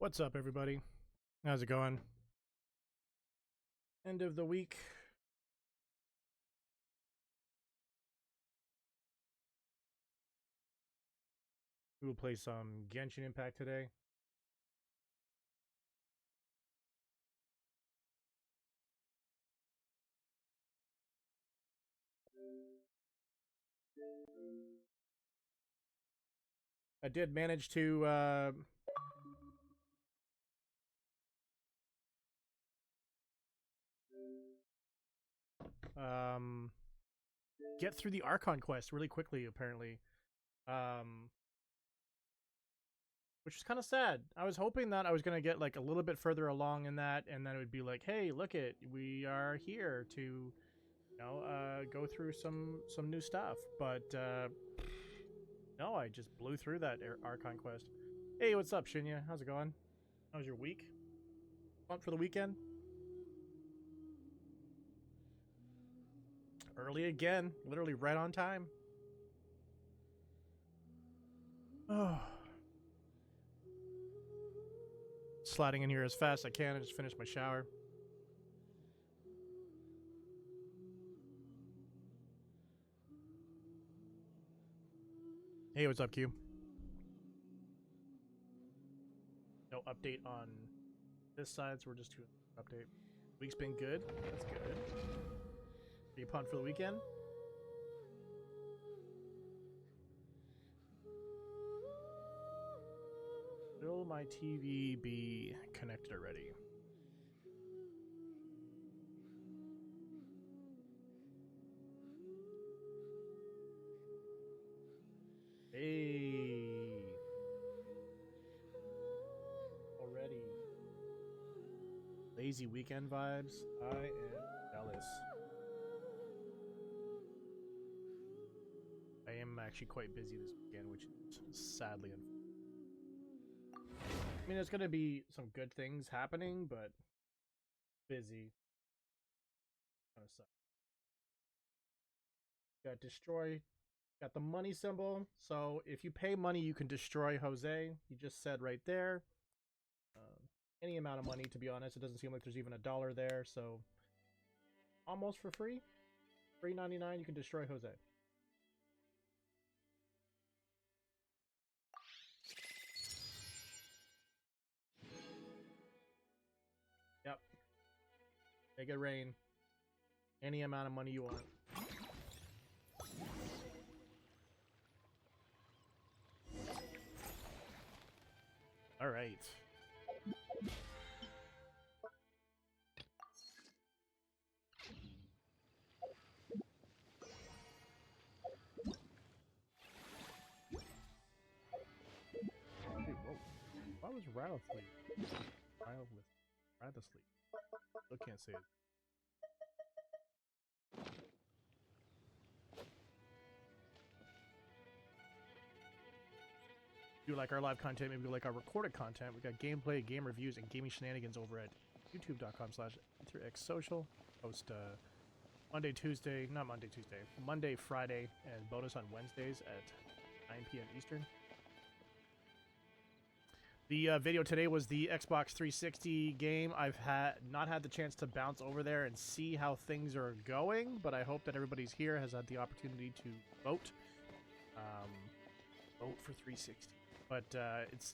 What's up, everybody? How's it going? End of the week. We will play some Genshin Impact today. I did manage to get through the Archon quest really quickly, apparently. Which is kind of sad. I was hoping that I was gonna get like a little bit further along in that, and then it would be like, hey, look it, we are here to, go through some new stuff. But no, I just blew through that Archon quest. Hey, what's up, Shinya? How's it going? How's your week? Pumped for the weekend? Early again, literally right on time. Oh. Sliding in here as fast as I can. I just finished my shower. Hey, what's up, Q? No update on this side, so we're just doing an update. Week's been good. That's good. Are you pumped for the weekend? Will my TV be connected already? Hey. Already. Lazy weekend vibes. I am jealous. I am actually quite busy this weekend, which is sadly unfortunate. I mean, there's going to be some good things happening, but busy. Kind of sucks. Got destroy. Got the money symbol. So if you pay money, you can destroy Jose. You just said right there. Any amount of money, to be honest. It doesn't seem like there's even $1 there. So almost for free. $3.99, you can destroy Jose. Yep. Make it rain. Any amount of money you want. All right. Dude, whoa. Why was Rattle asleep? Rattle asleep. Still can't say it. If you like our live content, maybe you like our recorded content, we got gameplay, game reviews, and gaming shenanigans over at youtube.com/ETHERxSOCIAL. Post Monday, Friday, and bonus on Wednesdays at 9 p.m. Eastern. The video today was the Xbox 360 game. I've not had the chance to bounce over there and see how things are going, but I hope that everybody's here has had the opportunity to vote. Vote for 360. But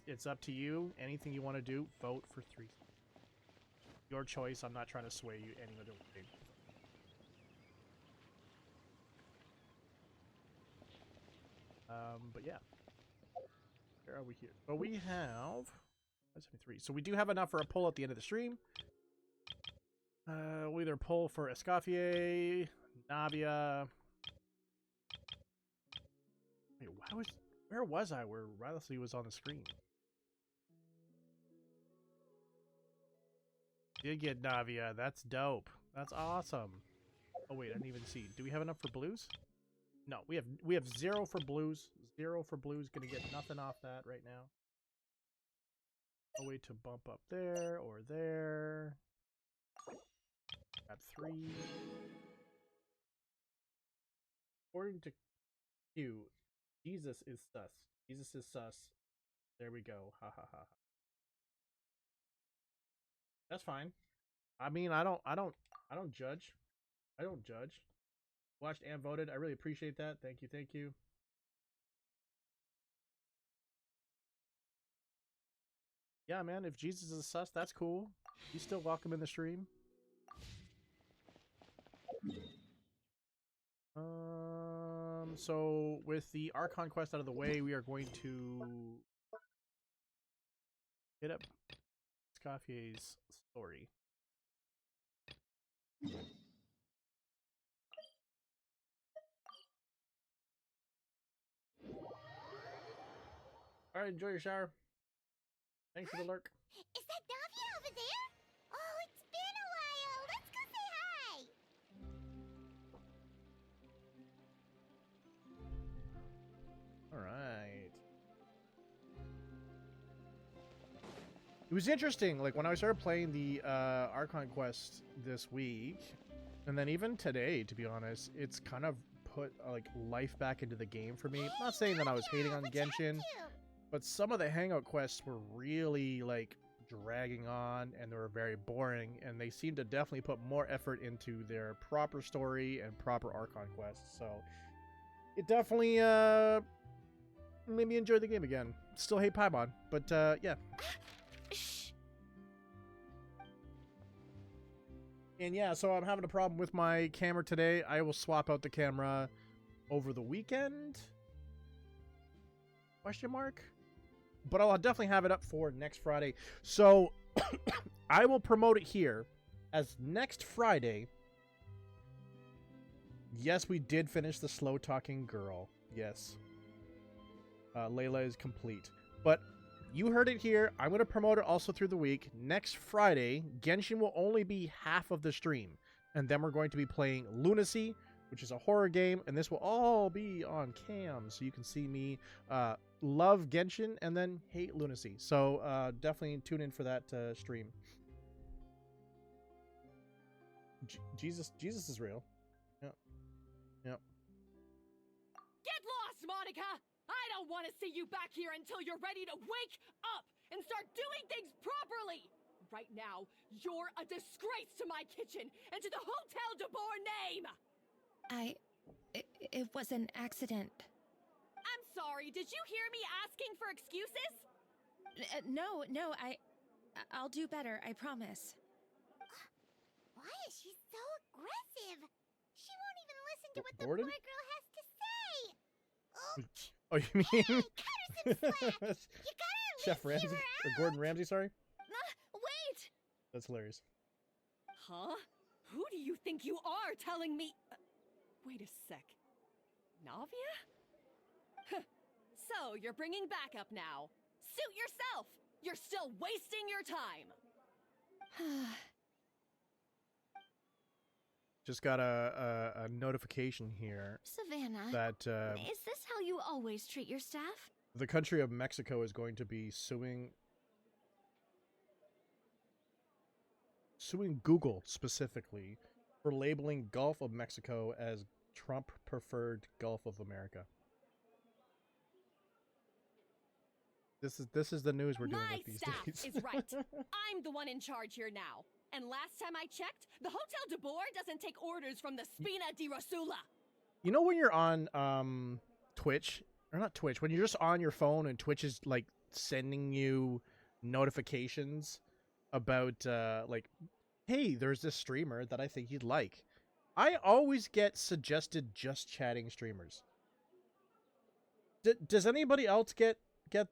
it's up to you. Anything you want to do, vote for 360. Your choice. I'm not trying to sway you any other way. But yeah. Where are we here? But we have 73. So we do have enough for a poll at the end of the stream. We'll either poll for ESCOFFIER, Navia. Wait, where was I where Riley was on the screen? Did get Navia. That's dope. That's awesome. Oh wait, I didn't even see. Do we have enough for blues? No, we have 0 for blues. 0 for blues. Gonna get nothing off that right now. A way to bump up there or there. Grab 3. According to Q, Jesus is sus. Jesus is sus. There we go. Ha ha ha. That's fine. I mean, I don't judge. I don't judge. Watched and voted. I really appreciate that. Thank you, thank you. Yeah, man. If Jesus is sus, that's cool. He's still welcome in the stream. So with the Archon quest out of the way, we are going to hit up ESCOFFIER's story. All right, enjoy your shower. Thanks for the lurk. Is that Navia over there? Oh, it's been a while. Let's go say hi. All right. It was interesting, like when I started playing the Archon quest this week, and then even today, to be honest, it's kind of put like life back into the game for me. I'm not saying that I was hating on Genshin, but some of the hangout quests were really like dragging on and they were very boring, and they seem to definitely put more effort into their proper story and proper Archon quests. So it definitely made me enjoy the game again. Still hate Paimon, but yeah. And yeah, so I'm having a problem with my camera today. I will swap out the camera over the weekend? Question mark? But I'll definitely have it up for next Friday. So I will promote it here as next Friday. Yes, we did finish the slow talking girl. Yes. Layla is complete. But you heard it here. I'm going to promote it also through the week. Next Friday, Genshin will only be half of the stream. And then we're going to be playing Lunacy, which is a horror game. And this will all be on cam. So you can see me love Genshin and then hate Lunacy. So definitely tune in for that stream. Jesus is real. Yep. Yep. Get lost, Monica! I don't want to see you back here until you're ready to wake up and start doing things properly! Right now, you're a disgrace to my kitchen and to the Hotel de Boer name! It was an accident. I'm sorry, did you hear me asking for excuses? No, I'll do better, I promise. Why is she so aggressive? She won't even listen to what the Gordon? poor girl has to say. Oh, Oh, you mean hey, cut her some slack. You gotta at Chef least Ramsay hear her or out. Gordon Ramsay? Sorry, Wait! that's hilarious. Huh? Who do you think you are telling me? Wait a sec. Navia? Huh. So, you're bringing backup now. Suit yourself! You're still wasting your time! Just got a notification here Savannah, that is this how you always treat your staff? the country of Mexico is going to be suing Google specifically for labeling Gulf of Mexico as Trump preferred Gulf of America. This is the news we're dealing My with these staff days. is right. I'm the one in charge here now. And last time I checked, the Hotel de Boer doesn't take orders from the Spina di Rosula. You know when you're on Twitch, or not Twitch, when you're just on your phone and Twitch is like sending you notifications about like, hey, there's this streamer that I think you'd like. I always get suggested just chatting streamers. Does anybody else get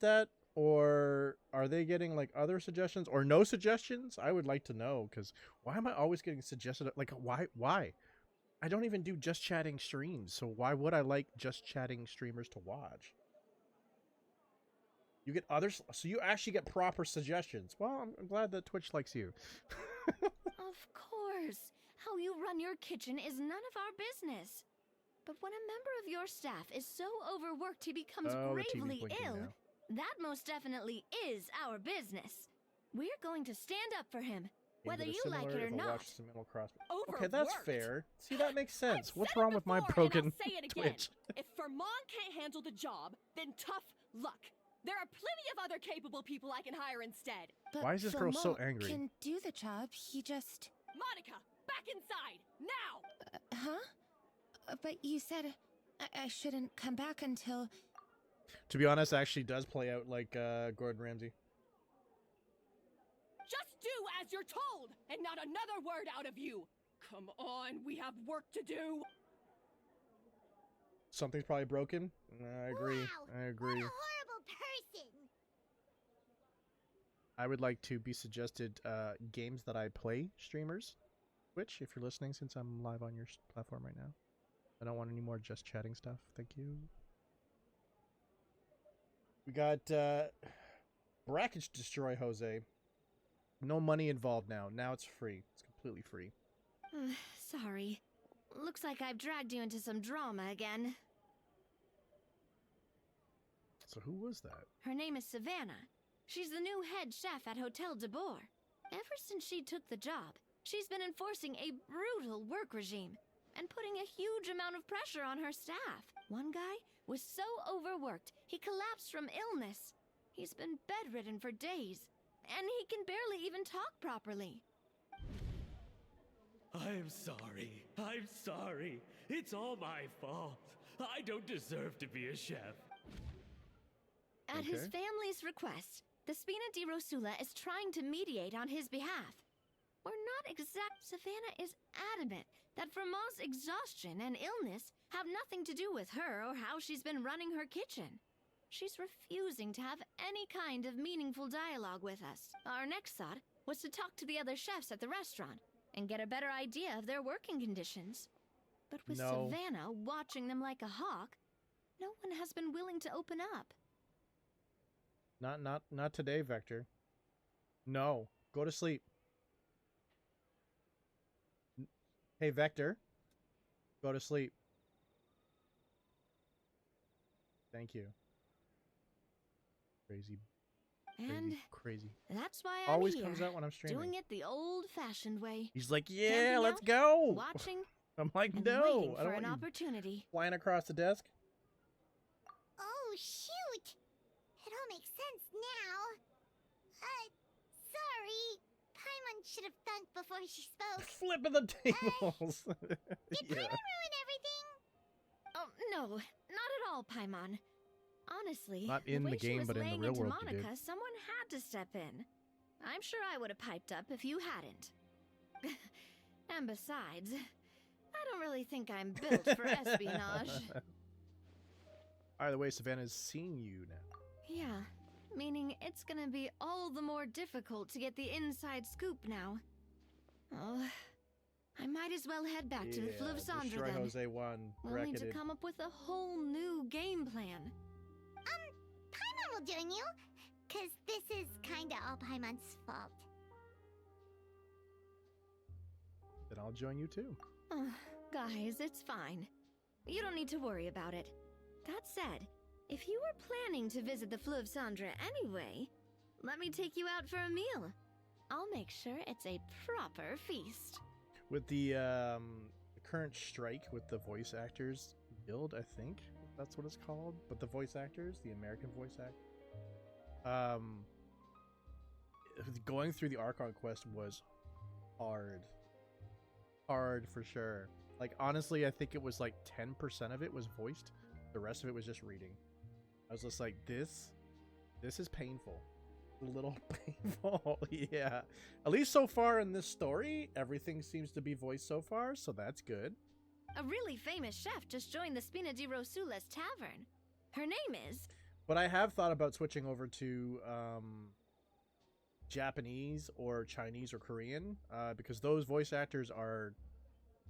that? Or are they getting like other suggestions or no suggestions? I would like to know, because why am I always getting suggested? Like, why? I don't even do just chatting streams, so why would I like just chatting streamers to watch? You get others, so you actually get proper suggestions. Well, I'm glad that Twitch likes you. Of course. How you run your kitchen is none of our business. But when a member of your staff is so overworked he becomes Oh, the TV gravely blinking ill, now. that most definitely is our business. We're going to stand up for him, whether you like it or not. Okay, that's Overworked. fair. See, that makes sense. I've What's said it wrong with my before, broken and I'll say it again. Twitch? If Vermont can't handle the job, then tough luck. There are plenty of other capable people I can hire instead. But Why is this girl so Flamant angry? can do the job. He just... Monica, back inside, now! Huh? But you said I shouldn't come back until... To be honest, it actually does play out like Gordon Ramsay. Just do as you're told, and not another word out of you. Come on, we have work to do. Something's probably broken. I agree. Wow, I agree. What a horrible person. I would like to be suggested games that I play, streamers. Twitch, if you're listening, since I'm live on your platform right now. I don't want any more just chatting stuff. Thank you. We got Brackage Destroy Jose. No money involved now. Now it's free. It's completely free. Sorry. Looks like I've dragged you into some drama again. So who was that? Her name is Savannah. She's the new head chef at Hotel de Boer. Ever since she took the job, she's been enforcing a brutal work regime and putting a huge amount of pressure on her staff. One guy was so overworked, he collapsed from illness. He's been bedridden for days, and he can barely even talk properly. I'm sorry. I'm sorry. It's all my fault. I don't deserve to be a chef. At his Okay. family's request, the Spina di Rosula is trying to mediate on his behalf. We're not exact. Savannah is adamant that Vermont's exhaustion and illness have nothing to do with her or how she's been running her kitchen. She's refusing to have any kind of meaningful dialogue with us. Our next thought was to talk to the other chefs at the restaurant and get a better idea of their working conditions. But with No. Savannah watching them like a hawk, no one has been willing to open up. Not today, Vector. No. Go to sleep. Hey, Vector. Go to sleep. Thank you. Crazy. And Crazy. that's why I'm Always here, comes out when I'm streaming. doing it the old-fashioned way, He's like, yeah, Camping let's out, go. watching I'm like, and no, waiting I for don't an want you opportunity. flying across the desk. Oh, shoot. It all makes sense now. Sorry. Paimon should have thunked before she spoke. Flipping the tables. Did Yeah. Paimon ruin everything? Oh, no, not at all, Paimon. Honestly, Not in the way the game, she was but in the laying real into world you did. Monica, someone had to step in. I'm sure I would have piped up if you hadn't. And besides, I don't really think I'm built for espionage. Either way, Savannah's seeing you now. Yeah, meaning it's gonna be all the more difficult to get the inside scoop now. Oh, I might as well head back to the Fleuve Cendre Destroy then. Jose won. We'll need to Bracketed. come up with a whole new game plan. Paimon will join you, because this is kinda all Paimon's fault. Then I'll join you too. Guys, it's fine. You don't need to worry about it. That said, if you were planning to visit the Fleuve Cendre anyway, let me take you out for a meal. I'll make sure it's a proper feast. With the current strike with the voice actors guild, I think that's what it's called. But the voice actors, the American voice act, going through the Archon quest was hard for sure. Like honestly, I think it was like 10% of it was voiced. The rest of it was just reading. I was just like, this is painful. A little painful. Yeah. At least so far in this story, everything seems to be voiced so far, so that's good. A really famous chef just joined the Spina di Rosula's tavern. Her name is... But I have thought about switching over to Japanese or Chinese or Korean, because those voice actors are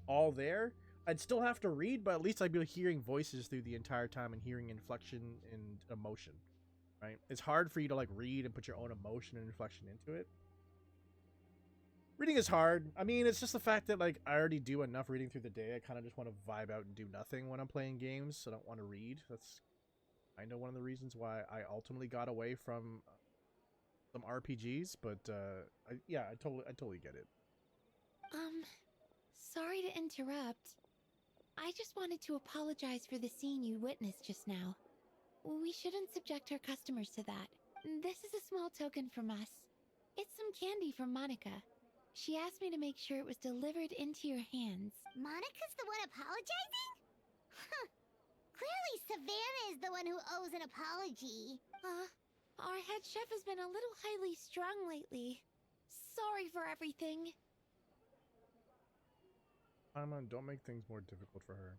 all there. I'd still have to read, but at least I'd be hearing voices through the entire time and hearing inflection and emotion, right? It's hard for you to like read and put your own emotion and inflection into it. Reading is hard. I mean, it's just the fact that like I already do enough reading through the day. I kind of just want to vibe out and do nothing when I'm playing games. So I don't want to read. That's I know one of the reasons why I ultimately got away from some RPGs, but I totally get it. Sorry to interrupt. I just wanted to apologize for the scene you witnessed just now. we shouldn't subject our customers to that. This is a small token from us. It's some candy from Monica. She asked me to make sure it was delivered into your hands. Monica's the one apologizing? Huh. Clearly Savannah is the one who owes an apology. Our head chef has been a little highly strung lately. Sorry for everything. Paimon, don't make things more difficult for her.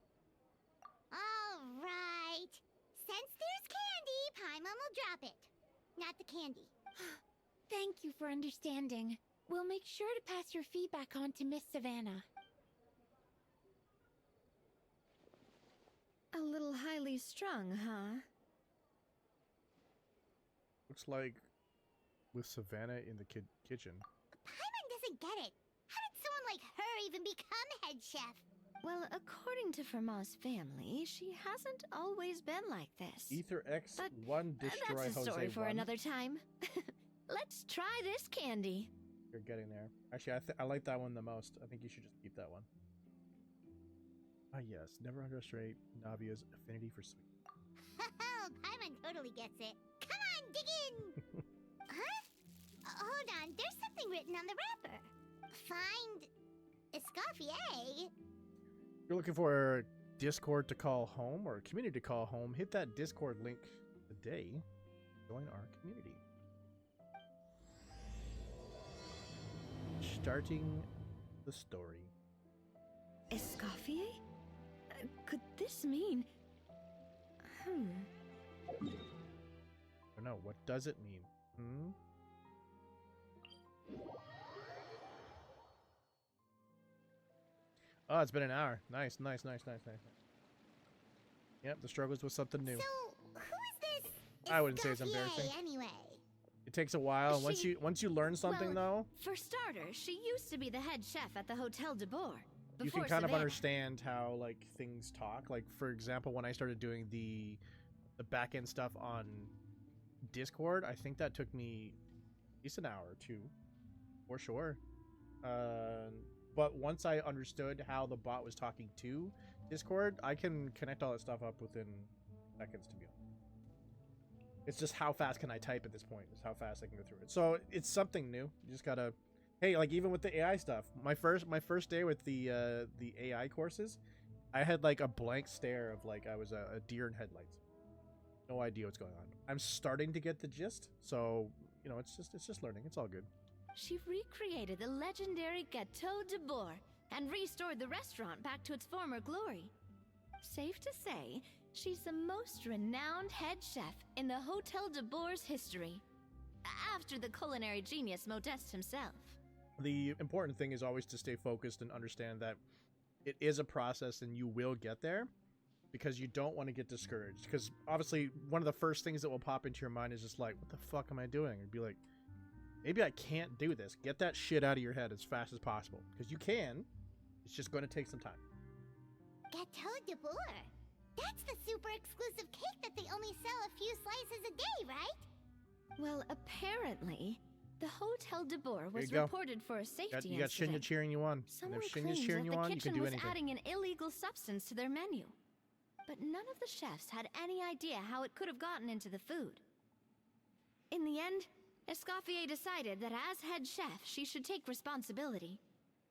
All right. Since there's candy, Paimon will drop it. Not the candy. Thank you for understanding. We'll make sure to pass your feedback on to Miss Savannah. A little highly strung, huh? Looks like with Savannah in the kitchen. Paimon doesn't get it. How did someone like her even become head chef? Well, according to Fermat's family, she hasn't always been like this. ETHERx But 1 destroy that's a Jose story for 1. another time. Let's try this candy. You're getting there. Actually, I like that one the most. I think you should just keep that one. Ah, yes. Never underestimate Navia's affinity for sweet. Paimon totally gets it. Come on, dig in! Huh? Hold on, there's something written on the wrapper. Find ESCOFFIER. If you're looking for a Discord to call home or a community to call home, hit that Discord link today. Join our community. Starting the story. ESCOFFIER? Could this mean... I don't know. What does it mean? Oh, it's been an hour. Nice. Yep, the struggles with something new. So, who is this I wouldn't say it's ESCOFFIER embarrassing. anyway? It takes a while. Once you learn something, though, For starters, she used to be the head chef at the Hotel de Boer. you can before kind of Savannah. understand how like things talk. Like for example, when I started doing the back end stuff on Discord, I think that took me at least an hour or two, for sure. But once I understood how the bot was talking to Discord, I can connect all that stuff up within seconds, to be honest. It's just how fast can I type at this point, is how fast I can go through it. So it's something new. You just gotta, hey, like even with the AI stuff, my first day with the AI courses, I had like a blank stare of like I was a deer in headlights. No idea what's going on. I'm starting to get the gist, so you know it's just learning. It's all good. She recreated the legendary Gâteau de Boer and restored the restaurant back to its former glory. Safe to say, she's the most renowned head chef in the Hotel de Boer's history, after the culinary genius Modeste himself. The important thing is always to stay focused and understand that it is a process and you will get there, because you don't want to get discouraged. Because obviously one of the first things that will pop into your mind is just like, what the fuck am I doing? And be like, maybe I can't do this. Get that shit out of your head as fast as possible, because you can. It's just going to take some time. Gâteau de Boer. That's the super exclusive cake that they only sell a few slices a day, right? Well, apparently, the Hotel de Boer was you go. reported for a safety You got Shinya incident. cheering you on. Someone And if claimed Shinya's that cheering you the on, you can kitchen do was anything. adding an illegal substance to their menu. But none of the chefs had any idea how it could have gotten into the food. In the end, ESCOFFIER decided that as head chef, she should take responsibility.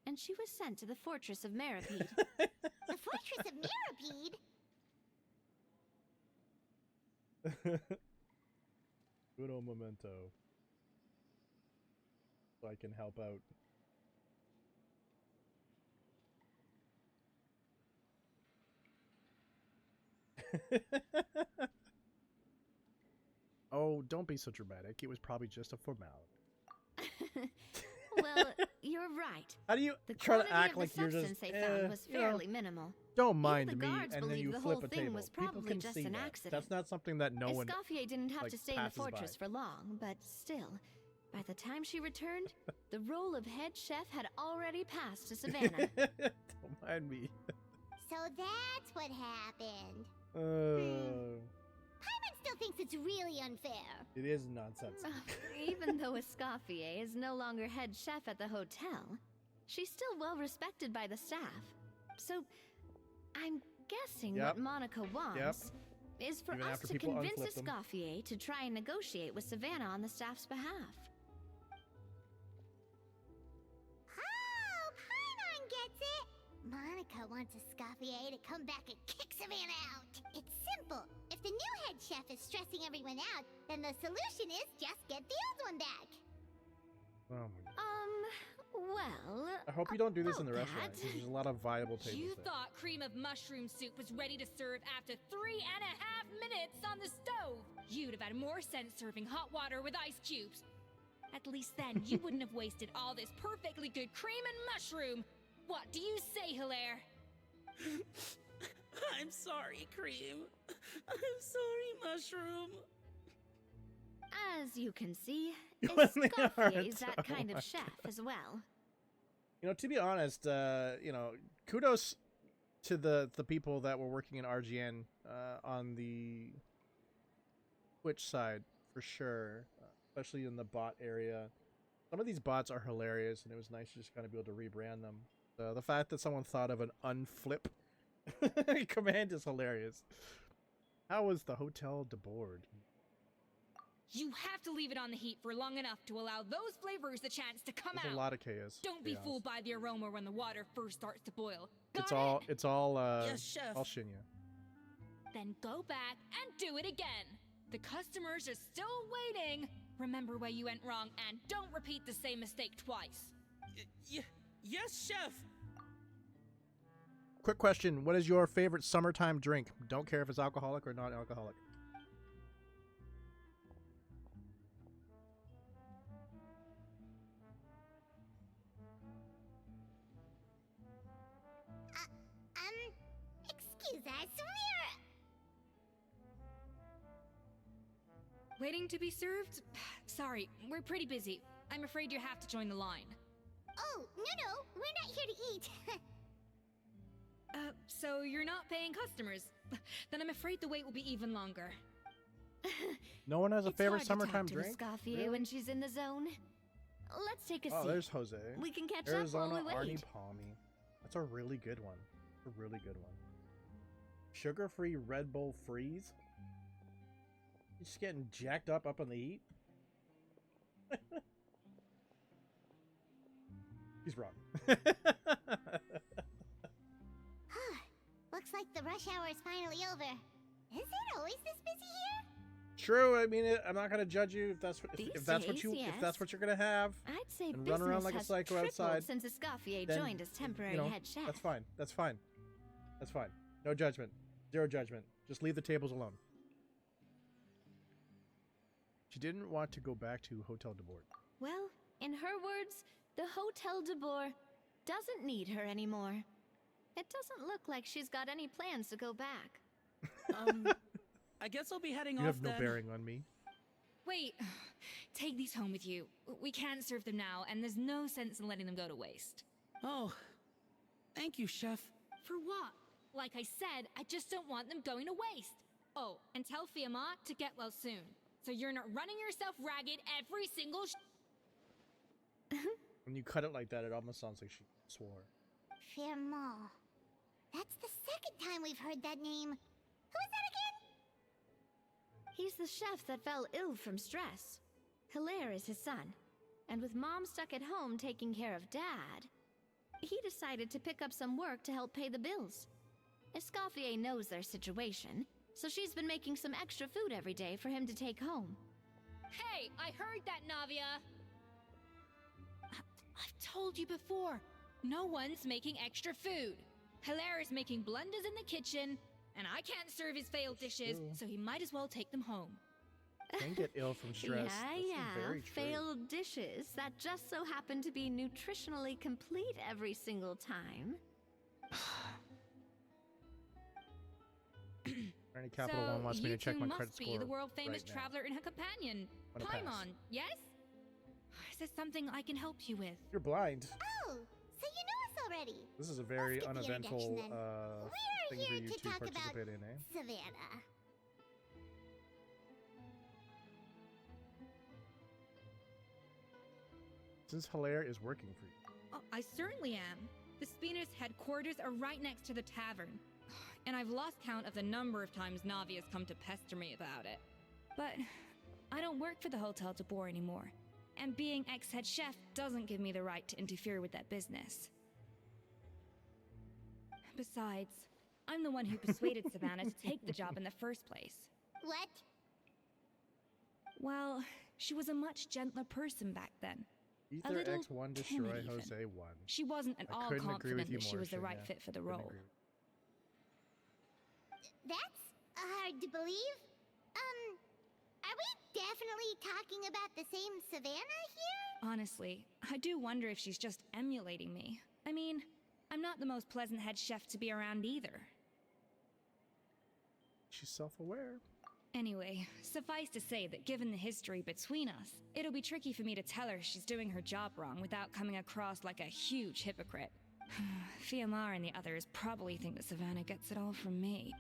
And she was sent to the Fortress of Meripede. The Fortress of Meripede? Good old memento. So I can help out. Oh, don't be so dramatic. It was probably just a formality. Well, you're right. How do you The try quantity to act of like the you're substance just, they found was you know, fairly minimal. don't mind the me, guards and then believe you the flip whole a thing table. was People probably can just see an that. accident. That's not something that no one. ESCOFFIER didn't have like, to stay in the passes by. fortress for long, but still, by the time she returned, the role of head chef had already passed to Savannah. Don't mind me. So that's what happened. Paimon still thinks it's really unfair. It is nonsense. Even though ESCOFFIER is no longer head chef at the hotel, she's still well respected by the staff. So, I'm guessing Yep. what Monica wants is for Even us after to people convince unflip them. ESCOFFIER to try and negotiate with Savannah on the staff's behalf. Oh, Paimon gets it! Monica wants ESCOFFIER to come back and kick Savannah out. It's simple. If the new head chef is stressing everyone out, then the solution is just get the old one back. Oh my god. Well, I hope you don't do this in the about restaurant, that. 'cause there's a lot of viable tables You there. thought cream of mushroom soup was ready to serve after 3.5 minutes on the stove. You'd have had more sense serving hot water with ice cubes. At least then you wouldn't have wasted all this perfectly good cream and mushroom. What do you say, Hilaire? I'm sorry, Cream. I'm sorry, Mushroom. As you can see, They ESCOFFIER aren't. is that kind Oh my of chef as well. You know, to be honest, you know, kudos to the people that were working in RGN on the Twitch side for sure, especially in the bot area. Some of these bots are hilarious, and it was nice to just kind of be able to rebrand them. The fact that someone thought of an unflip command is hilarious. How was the hotel deboard? You have to leave it on the heat for long enough to allow those flavors the chance to come There's out. a lot of chaos. Don't be fooled by the aroma when the water first starts to boil. Got It's all Yes, Chef. all Shinya. Then go back and do it again. The customers are still waiting. Remember where you went wrong and don't repeat the same mistake twice. Yes, Chef. Quick question: what is your favorite summertime drink? Don't care if it's alcoholic or non-alcoholic. Excuse us, Waiting to be served? Sorry, we're pretty busy. I'm afraid you have to join the line. Oh, no, we're not here to eat. So you're not paying customers? Then I'm afraid the wait will be even longer. No one has a It's favorite hard to summertime talk to drink. ESCOFFIER Really? when she's in the zone. Let's take a Oh, seat. there's Jose. We can catch Arizona up while we Arnie wait. Palmy. That's a really good one. A really good one. Sugar-free Red Bull Freeze. You're just getting jacked up on the heat. He's wrong. Looks like the rush hour is finally over. Is it always this busy here? True. I mean, I'm not gonna judge you if that's what These if that's what days, you if yes. that's what you're gonna have. I'd say And business run around like a has psycho tripled outside, since ESCOFFIER then, joined as temporary you know, head chef. That's fine. That's fine. That's fine. No judgment. Zero judgment. Just leave the tables alone. She didn't want to go back to Hotel de Bord. Well, in her words, the Hotel de Boer doesn't need her anymore. It doesn't look like she's got any plans to go back. I guess I'll be heading You off have no then. bearing on me. Wait, take these home with you. We can't serve them now, and there's no sense in letting them go to waste. Oh, thank you, Chef. For what? Like I said, I just don't want them going to waste. Oh, and tell Fiamma to get well soon, so you're not running yourself ragged every single When you cut it like that, it almost sounds like she swore. Firmont. That's the second time we've heard that name. Who is that again? He's the chef that fell ill from stress. Hilaire is his son. And with Mom stuck at home taking care of Dad, he decided to pick up some work to help pay the bills. ESCOFFIER knows their situation, so she's been making some extra food every day for him to take home. Hey, I heard that, Navia! I've told you before, no one's making extra food. Hilaire is making blunders in the kitchen, and I can't serve his failed dishes, true. so he might as well take them home. Can get ill from stress. Yeah, That's very true. failed dishes that just so happen to be nutritionally complete every single time. Attorney Capital so One wants me you to check two my must credit be score. the world-famous right now. traveler and her companion, Wanna pass. Paimon, yes? Is there something I can help you with? You're blind. Oh, so you know us already. This is a very skip the uneventful introduction then. thing We're for here you to to talk about participate in, eh? Savannah. Since Hilaire is working for you. Oh, I certainly am. The Spina's headquarters are right next to the tavern. and I've lost count of the number of times Navia's come to pester me about it. But I don't work for the Hotel de Boer anymore, and being ex-head chef doesn't give me the right to interfere with that business. Besides, I'm the one who persuaded Savannah to take the job in the first place. What? Well, she was a much gentler person back then. A little ETHERx1 destroy timid even. Jose 1. She wasn't at I all couldn't agree with confident you that she more, was the Shin, right yeah. fit for the Couldn't role. agree. That's hard to believe. Are we definitely talking about the same Savannah here? Honestly, I do wonder if she's just emulating me. I mean, I'm not the most pleasant head chef to be around either. She's self-aware. Anyway, suffice to say that given the history between us, it'll be tricky for me to tell her she's doing her job wrong without coming across like a huge hypocrite. Fiamar and the others probably think that Savannah gets it all from me.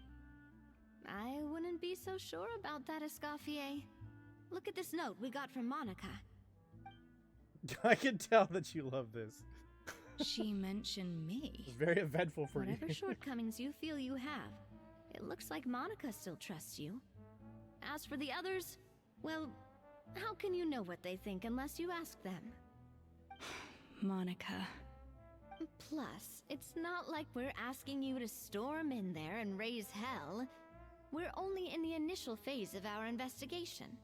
I wouldn't be so sure about that, ESCOFFIER. Look at this note we got from Monica. I can tell that you love this. She mentioned me. It's very eventful for Whatever you. shortcomings you feel you have, it looks like Monica still trusts you. As for the others, well, how can you know what they think unless you ask them? Monica. Plus, it's not like we're asking you to storm in there and raise hell. We're only in the initial phase of our investigation.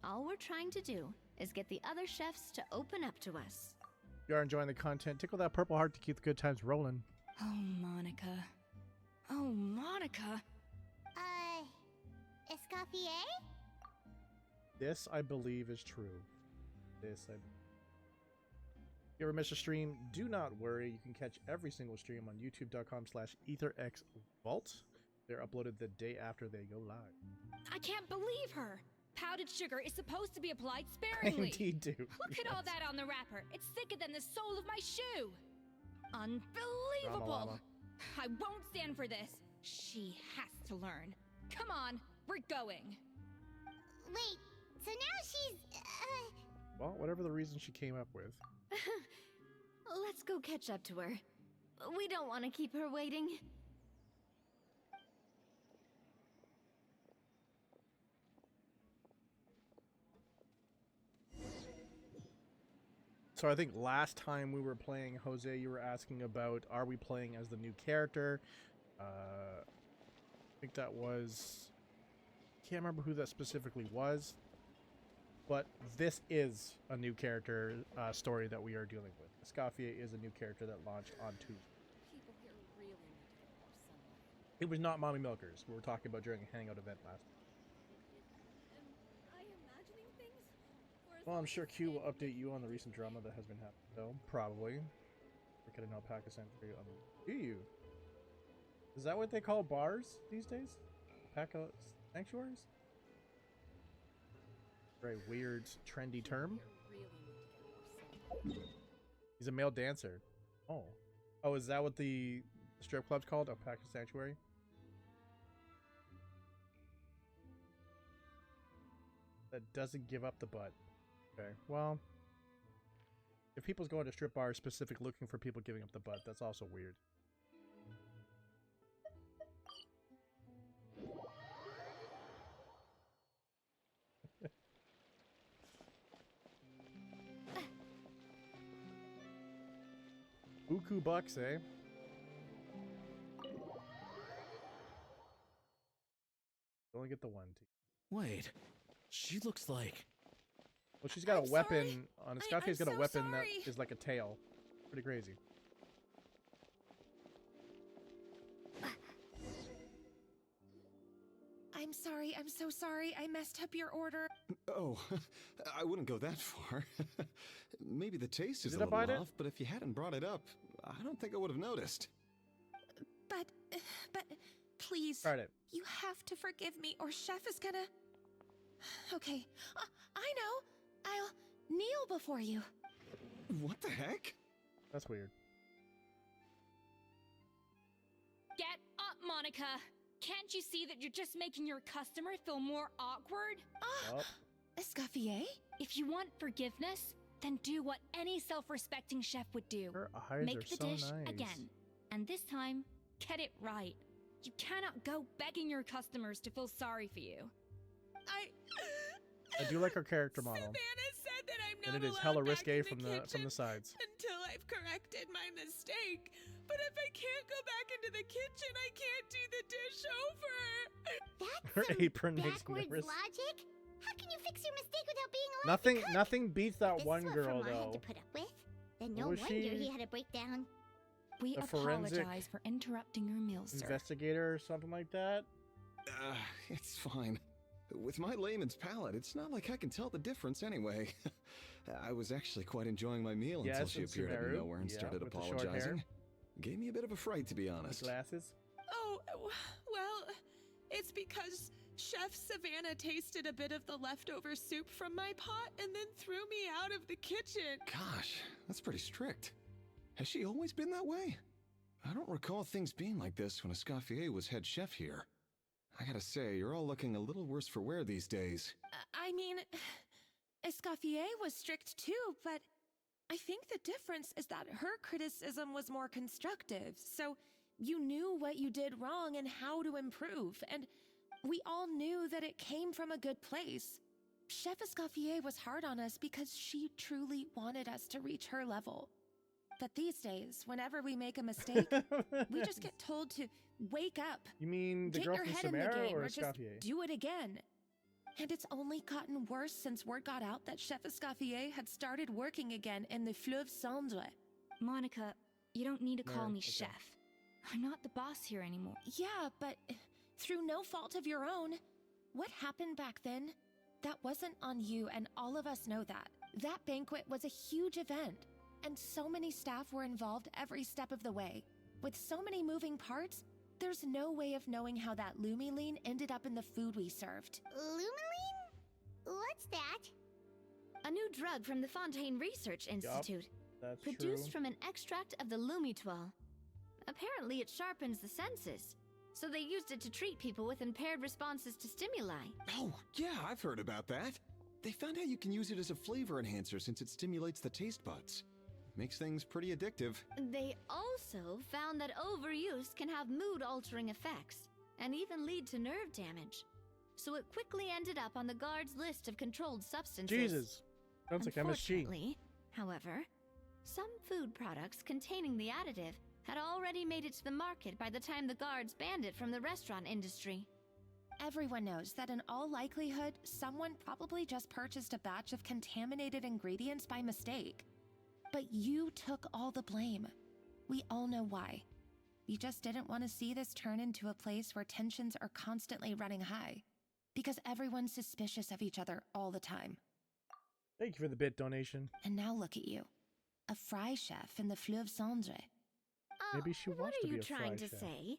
All we're trying to do is get the other chefs to open up to us. If you are enjoying the content, tickle that purple heart to keep the good times rolling. Oh, Monica. Oh, Monica. ESCOFFIER? This, I believe, is true. This, If you ever miss a stream, do not worry. You can catch every single stream on youtube.com/ETHERxVault. They're uploaded the day after they go live. I can't believe her. Powdered sugar is supposed to be applied sparingly. Indeed do. Look at all that on the wrapper. It's thicker than the sole of my shoe. Unbelievable. Llama. I won't stand for this. She has to learn. Come on, we're going. Wait, so now she's, Well, whatever the reason she came up with. Let's go catch up to her. We don't want to keep her waiting. So I think last time we were playing, Jose, you were asking about, are we playing as the new character? I think that was... can't remember who that specifically was. But this is a new character story that we are dealing with. ESCOFFIER is a new character that launched on Tuesday. People here really need to get more sunlight. It was not Mommy Milkers. We were talking about during a hangout event last week. Am I imagining things? Or is Well, I'm that sure just Q will me? update you on the recent drama that has been happening, though. Probably. We're getting alpaca sanctuary on the... Do you? Is that what they call bars these days? Alpaca sanctuaries? Very weird, trendy term. Here really need to get more sunlight. He's a male dancer. Oh. Oh, is that what the strip club's called? Alpaca sanctuary? That doesn't give up the butt. Okay, well... if people's going to strip bars specific looking for people giving up the butt, that's also weird. Buku bucks, eh? Only get the one. Wait, she looks like... Well, she's got I'm a weapon. sorry. On I'm ESCOFFIER's got a so weapon sorry. that is like a tail. Pretty crazy. I'm sorry, I'm so sorry. I messed up your order. Oh, I wouldn't go that far. Maybe the taste is Did a I little bite it? off, but if you hadn't brought it up, I don't think I would have noticed. But please, Tried it. you have to forgive me or Chef is gonna... Okay, I know. I'll kneel before you. What the heck? That's weird. Get up, Monica. Can't you see that you're just making your customer feel more awkward? Oh, ESCOFFIER? If you want forgiveness, then do what any self-respecting chef would do. her eyes are Make the so dish nice. again. And this time, get it right. You cannot go begging your customers to feel sorry for you. I do like her character model. Savannah said that I'm not And it is allowed hella back risque in from the the kitchen sides. until I've corrected my mistake. But if I can't go back into the kitchen, I can't do the dish over. That's Her some apron makes me backwards nervous. logic. How can you fix your mistake without being allowed to cook? Nothing beats that This one is what girl Fermat had though. to put up with. Then no was wonder she? he had a breakdown. We The forensic apologize for interrupting your meal, sir. Investigator or something like that. It's fine. With my layman's palate, it's not like I can tell the difference anyway. I was actually quite enjoying my meal until Yes, she and appeared out of Sumeru. nowhere and Yeah, started with the short hair. apologizing. Gave me a bit of a fright, to be The honest. glasses. Oh, well, it's because Chef Savannah tasted a bit of the leftover soup from my pot and then threw me out of the kitchen. Gosh, that's pretty strict. Has she always been that way? I don't recall things being like this when Escoffier was head chef here. I gotta say, you're all looking a little worse for wear these days. I mean, Escoffier was strict too, but I think the difference is that her criticism was more constructive, so you knew what you did wrong and how to improve, and we all knew that it came from a good place. Chef Escoffier was hard on us because she truly wanted us to reach her level. But these days, whenever we make a mistake, we just get told to wake up, You mean the get girl your from head in the Samara game, or or just Escoffier? do it again. And it's only gotten worse since word got out that Chef Escoffier had started working again in the Fleuve Cendre. Monica, you don't need to call No, me okay. chef. I'm not the boss here anymore. Yeah, but through no fault of your own. What happened back then? That wasn't on you, and all of us know that. That banquet was a huge event, and so many staff were involved every step of the way. With so many moving parts, there's no way of knowing how that Lumiline ended up in the food we served. Lumiline? What's that? A new drug from the Fontaine Research Institute, That's produced true. from an extract of the Lumitoile. Apparently, it sharpens the senses, so they used it to treat people with impaired responses to stimuli. Oh, yeah, I've heard about that. They found out you can use it as a flavor enhancer since it stimulates the taste buds. Makes things pretty addictive. They also found that overuse can have mood-altering effects, and even lead to nerve damage. So it quickly ended up on the guard's list of controlled substances. Jesus. Sounds like MSG. Unfortunately, however, some food products containing the additive had already made it to the market by the time the guards banned it from the restaurant industry. Everyone knows that in all likelihood, someone probably just purchased a batch of contaminated ingredients by mistake. But you took all the blame. We all know why. You just didn't want to see this turn into a place where tensions are constantly running high. Because everyone's suspicious of each other all the time. Thank you for the bit donation. And now look at you. A fry chef in the Fleuve Cendre. Maybe she What wants are to be you a trying fry to chef. say?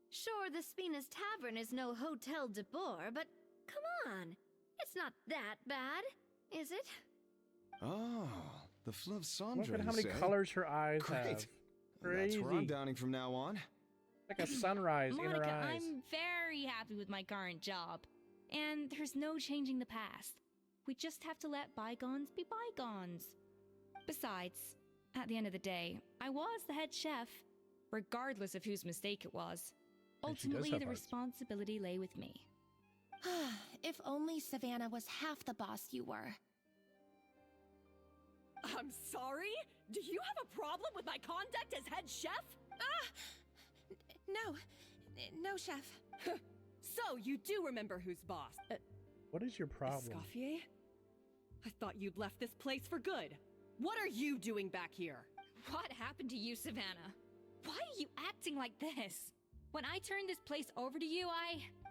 Sure, the Spina's Tavern is no Hotel de Boer, but come on. It's not that bad, is it? Oh, the Fleuve Cendre, Look at how you many say? colors her eyes Great. have. That's Crazy. where I'm downing from now on. Like a sunrise in her Monica, eyes. I'm very happy with my current job. And there's no changing the past. We just have to let bygones be bygones. Besides, at the end of the day, I was the head chef, regardless of whose mistake it was. And she does Ultimately, have the eyes. responsibility lay with me. If only Savannah was half the boss you were. I'm sorry? Do you have a problem with my conduct as head chef? No, chef. So, you do remember who's boss. What is your problem? Escoffier? I thought you'd left this place for good. What are you doing back here? What happened to you, Savannah? Why are you acting like this? When I turned this place over to you,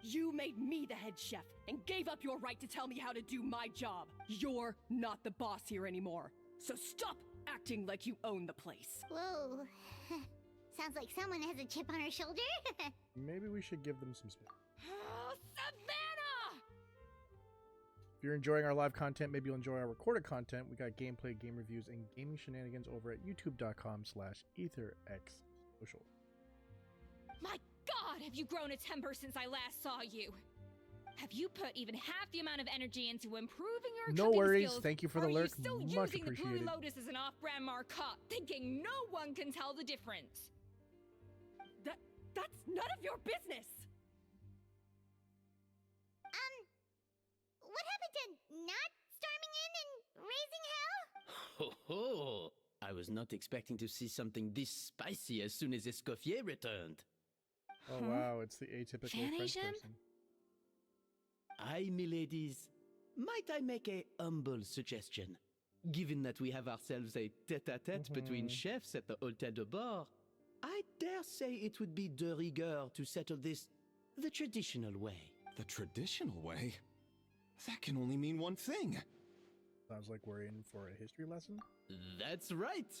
You made me the head chef and gave up your right to tell me how to do my job. You're not the boss here anymore. So stop acting like you own the place. Whoa. Sounds like someone has a chip on her shoulder. Maybe we should give them some space. Savannah! If you're enjoying our live content, maybe you'll enjoy our recorded content. We got gameplay, game reviews, and gaming shenanigans over at youtube.com/ETHERxSOCIAL. My God, have you grown a temper since I last saw you? Have you put even half the amount of energy into improving your No cooking worries. skills? Thank you for or the are lurk. you still Much using the Blue appreciated. Lotus as an off-brand marcotte, thinking no one can tell the difference? That's none of your business! What happened to not storming in and raising hell? Ho ho! I was not expecting to see something this spicy as soon as Escoffier returned. Oh wow, it's the atypical French Shanisham? person. Aye, miladies. Might I make a humble suggestion? Given that we have ourselves a tête-à-tête between chefs at the Hôtel de Bord, I dare say it would be de rigueur to settle this the traditional way. The traditional way? That can only mean one thing. Sounds like we're in for a history lesson. That's right!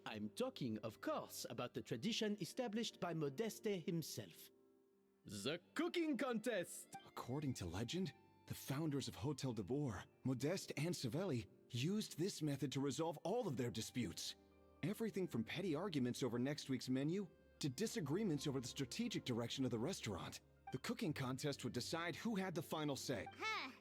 I'm talking, of course, about the tradition established by Modeste himself. The cooking contest! According to legend, the founders of Hotel de Boer, Modeste and Savelli, used this method to resolve all of their disputes. Everything from petty arguments over next week's menu to disagreements over the strategic direction of the restaurant. The cooking contest would decide who had the final say. Huh.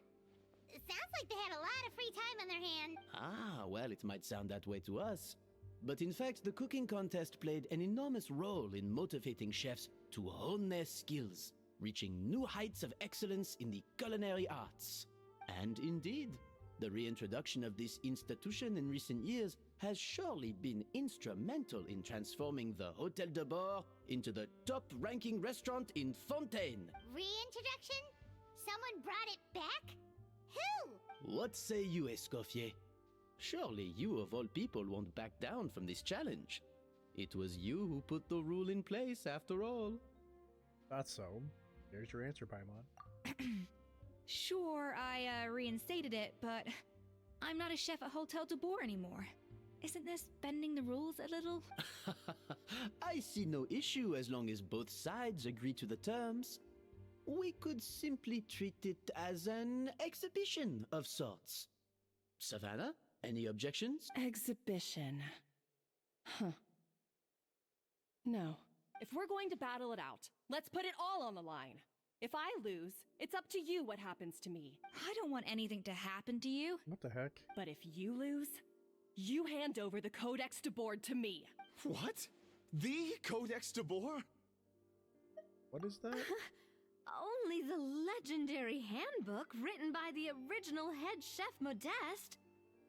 It sounds like they had a lot of free time on their hand. Ah, well, it might sound that way to us. But in fact, the cooking contest played an enormous role in motivating chefs to hone their skills, reaching new heights of excellence in the culinary arts. And indeed, the reintroduction of this institution in recent years has surely been instrumental in transforming the Hôtel de Bord into the top-ranking restaurant in Fontaine. Reintroduction? Someone brought it back? Who? What say you, Escoffier? Surely you of all people won't back down from this challenge. It was you who put the rule in place, after all. That's so. There's your answer, Paimon. Sure, I reinstated it, but I'm not a chef at Hotel de Boer anymore. Isn't this bending the rules a little? I see no issue as long as both sides agree to the terms. We could simply treat it as an exhibition of sorts. Savannah, any objections? Exhibition. Huh. No. If we're going to battle it out, let's put it all on the line. If I lose, it's up to you what happens to me. I don't want anything to happen to you. What the heck? But if you lose, you hand over the Codex de Board to me. What? The Codex de Boer? What is that? Only the legendary handbook written by the original head chef Modeste.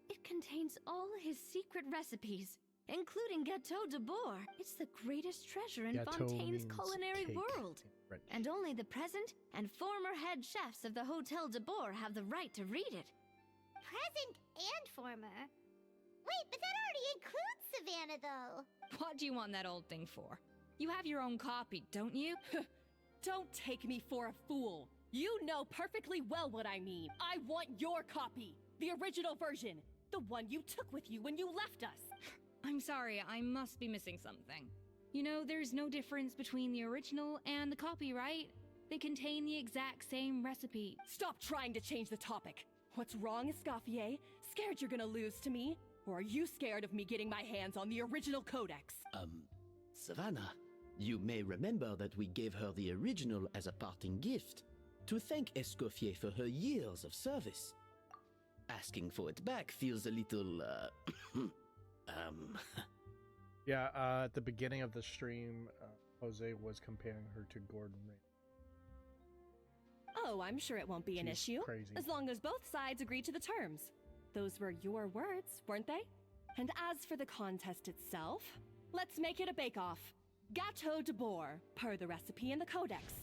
It contains all his secret recipes, including Gâteau de Boer. It's the greatest treasure in Gâteau Fontaine's means culinary cake world. in French. And only the present and former head chefs of the Hotel de Boer have the right to read it. Present and former. Wait, but that already includes Savannah, though. What do you want that old thing for? You have your own copy, don't you? Don't take me for a fool. You know perfectly well what I mean. I want your copy. The original version. The one you took with you when you left us. I'm sorry, I must be missing something. You know, there's no difference between the original and the copy, right? They contain the exact same recipe. Stop trying to change the topic. What's wrong, Escoffier? Scared you're gonna lose to me? Or are you scared of me getting my hands on the original codex? Savannah, you may remember that we gave her the original as a parting gift, to thank Escoffier for her years of service. Asking for it back feels a little, Yeah, at the beginning of the stream, Jose was comparing her to Gordon Ramsay. Oh, I'm sure it won't be an She's issue. crazy. As long as both sides agree to the terms. Those were your words, weren't they? And as for the contest itself, let's make it a bake-off. Gâteau de Boer, per the recipe in the codex.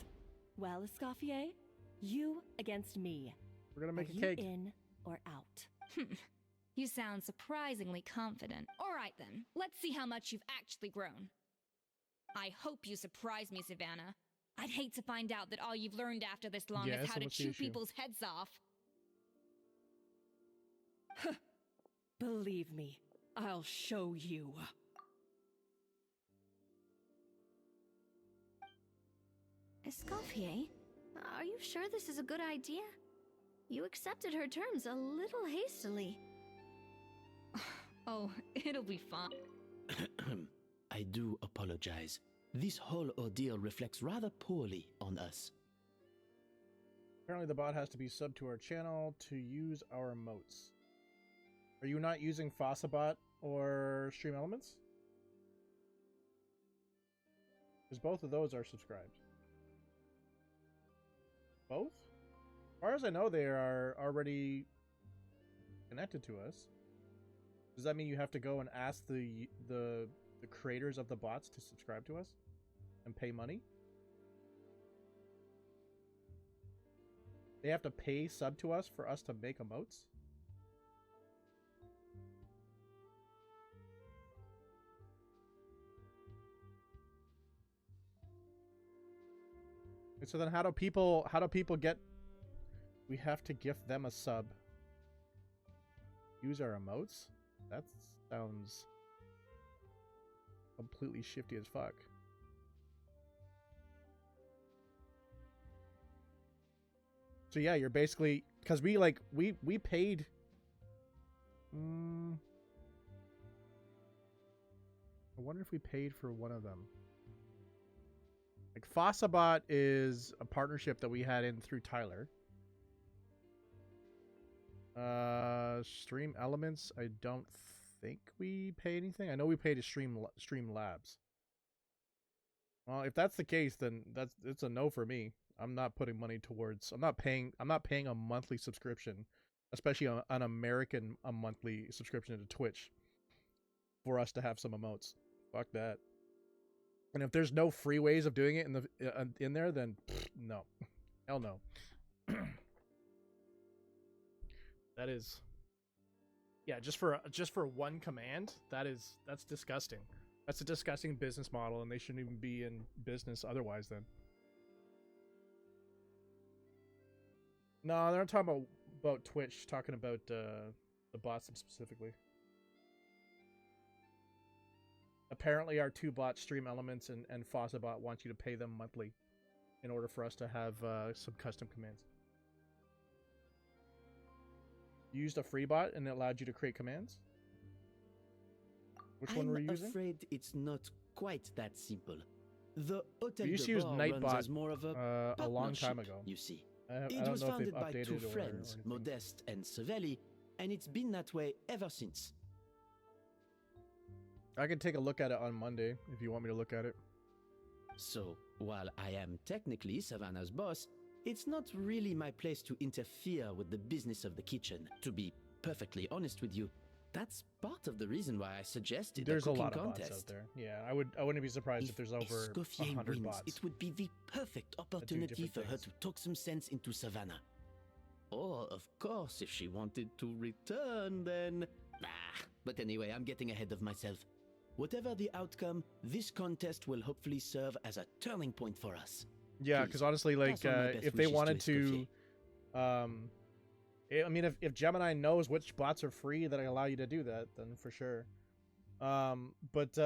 Well, Escoffier, you against me. We're gonna make Are a you cake. in or out? You sound surprisingly confident. All right then, let's see how much you've actually grown. I hope you surprise me, Savannah. I'd hate to find out that all you've learned after this long Yes, is how and to what's the chew issue? people's heads off. Believe me, I'll show you. Escoffier, are you sure this is a good idea? You accepted her terms a little hastily. Oh, it'll be fun. I do apologize. This whole ordeal reflects rather poorly on us. Apparently the bot has to be subbed to our channel to use our emotes. Are you not using Fossabot or Stream Elements? Because both of those are subscribed. Both? As far as I know, they are already connected to us. Does that mean you have to go and ask the creators of the bots to subscribe to us and pay money? They have to pay sub to us for us to make emotes? And so then how do people get, we have to gift them a sub? Use our emotes? That sounds completely shifty as fuck. So yeah, you're basically, because we paid. I wonder if we paid for one of them. Like Fossabot is a partnership that we had in through Tyler. Stream Elements, I don't think we pay anything. I know we paid to Stream Labs. Well, if that's the case, then it's a no for me. I'm not putting money towards. I'm not paying a monthly subscription, especially an American monthly subscription to Twitch, for us to have some emotes. Fuck that. And if there's no free ways of doing it in there, then no, hell no. That is, yeah, just for one command, that's disgusting. That's a disgusting business model, and they shouldn't even be in business otherwise. Then. No, they're not talking about Twitch. Talking about the bots specifically. Apparently, our two bots, Stream Elements and Fossabot, want you to pay them monthly in order for us to have some custom commands. You used a free bot and it allowed you to create commands? Which one were you using? I'm afraid it's not quite that simple. The Hotel We used to de use Bord Nightbot runs as more of a long time partnership, ago. You see, I it don't was know if founded they've by two updated friends, or Modeste and Savelli, and it's been that way ever since. I can take a look at it on Monday if you want me to look at it. So, while I am technically Savannah's boss, it's not really my place to interfere with the business of the kitchen. To be perfectly honest with you, that's part of the reason why I suggested There's a cooking lot of contest. bots out there. Yeah, I wouldn't be surprised if there's over ESCOFFIER 100 wins, bots. it would be the perfect opportunity different for her things. to talk some sense into Savannah. Or, of course, if she wanted to return, then... But anyway, I'm getting ahead of myself. Whatever the outcome, this contest will hopefully serve as a turning point for us. Yeah, because honestly, like, pass on my best if they wishes wanted to I mean, if Gemini knows which bots are free that allow you to do that, then for sure. But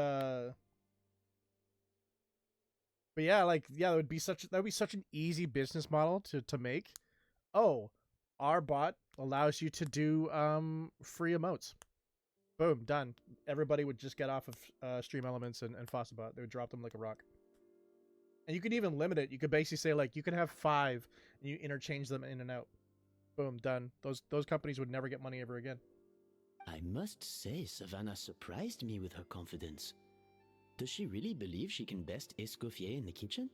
yeah, like, yeah, that would be such an easy business model to make. Oh, our bot allows you to do free emotes. Boom, done. Everybody would just get off of Stream Elements and Fossabot. They would drop them like a rock. And you could even limit it. You could basically say, like, you can have 5 and you interchange them in and out. Boom, done. Those companies would never get money ever again. I must say, Savannah surprised me with her confidence. Does she really believe she can best ESCOFFIER in the kitchen?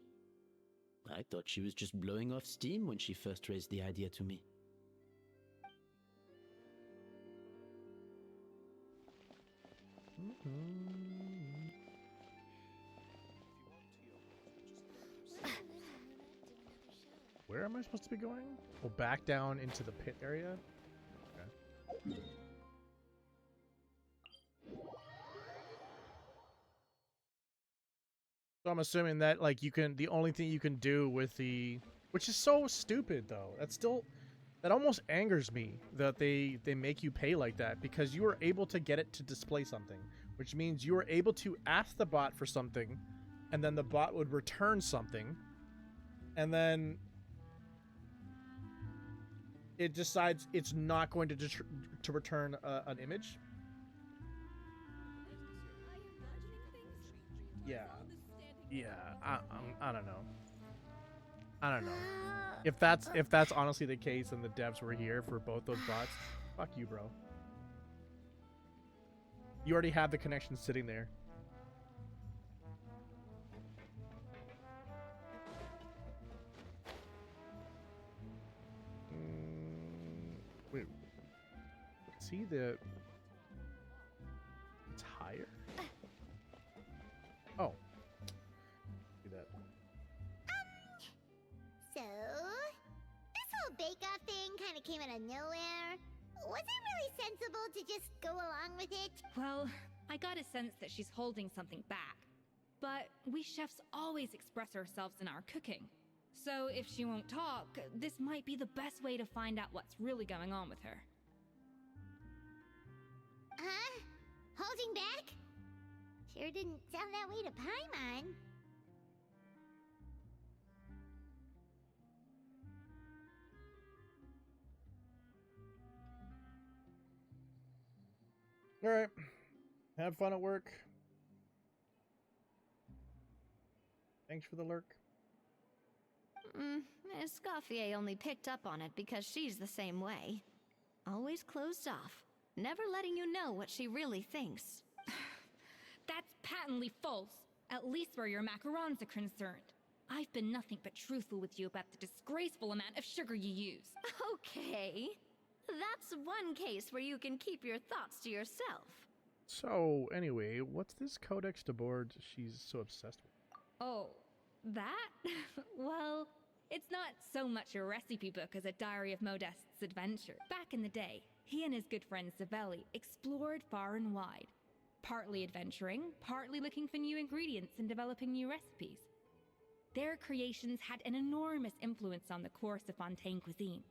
I thought she was just blowing off steam when she first raised the idea to me. Where am I supposed to be going? Oh, back down into the pit area? Okay. So I'm assuming that, like, the only thing you can do with the... Which is so stupid, though. That almost angers me that they make you pay like that, because you are able to get it to display something, which means you are able to ask the bot for something, and then the bot would return something, and then it decides it's not going to return an image. Yeah, I don't know. I don't know. If that's honestly the case and the devs were here for both those bots, fuck you, bro. You already have the connection sitting there. see the tire. Oh. Do that. So, this whole bake-off thing kind of came out of nowhere. Was it really sensible to just go along with it? Well, I got a sense that she's holding something back. But we chefs always express ourselves in our cooking. So if she won't talk, this might be the best way to find out what's really going on with her. Huh? Holding back? Sure didn't sound that way to Paimon. Alright. Have fun at work. Thanks for the lurk. ESCOFFIER only picked up on it because she's the same way. Always closed off, never letting you know what she really thinks. That's patently false, at least where your macarons are concerned. I've been nothing but truthful with you about the disgraceful amount of sugar you use. Okay. That's one case where you can keep your thoughts to yourself. So, anyway, what's this Codex de Board she's so obsessed with? Oh, that? Well, it's not so much a recipe book as a diary of Modest's adventure. Back in the day, he and his good friend Savelli explored far and wide. Partly adventuring, partly looking for new ingredients and developing new recipes. Their creations had an enormous influence on the course of Fontaine cuisine,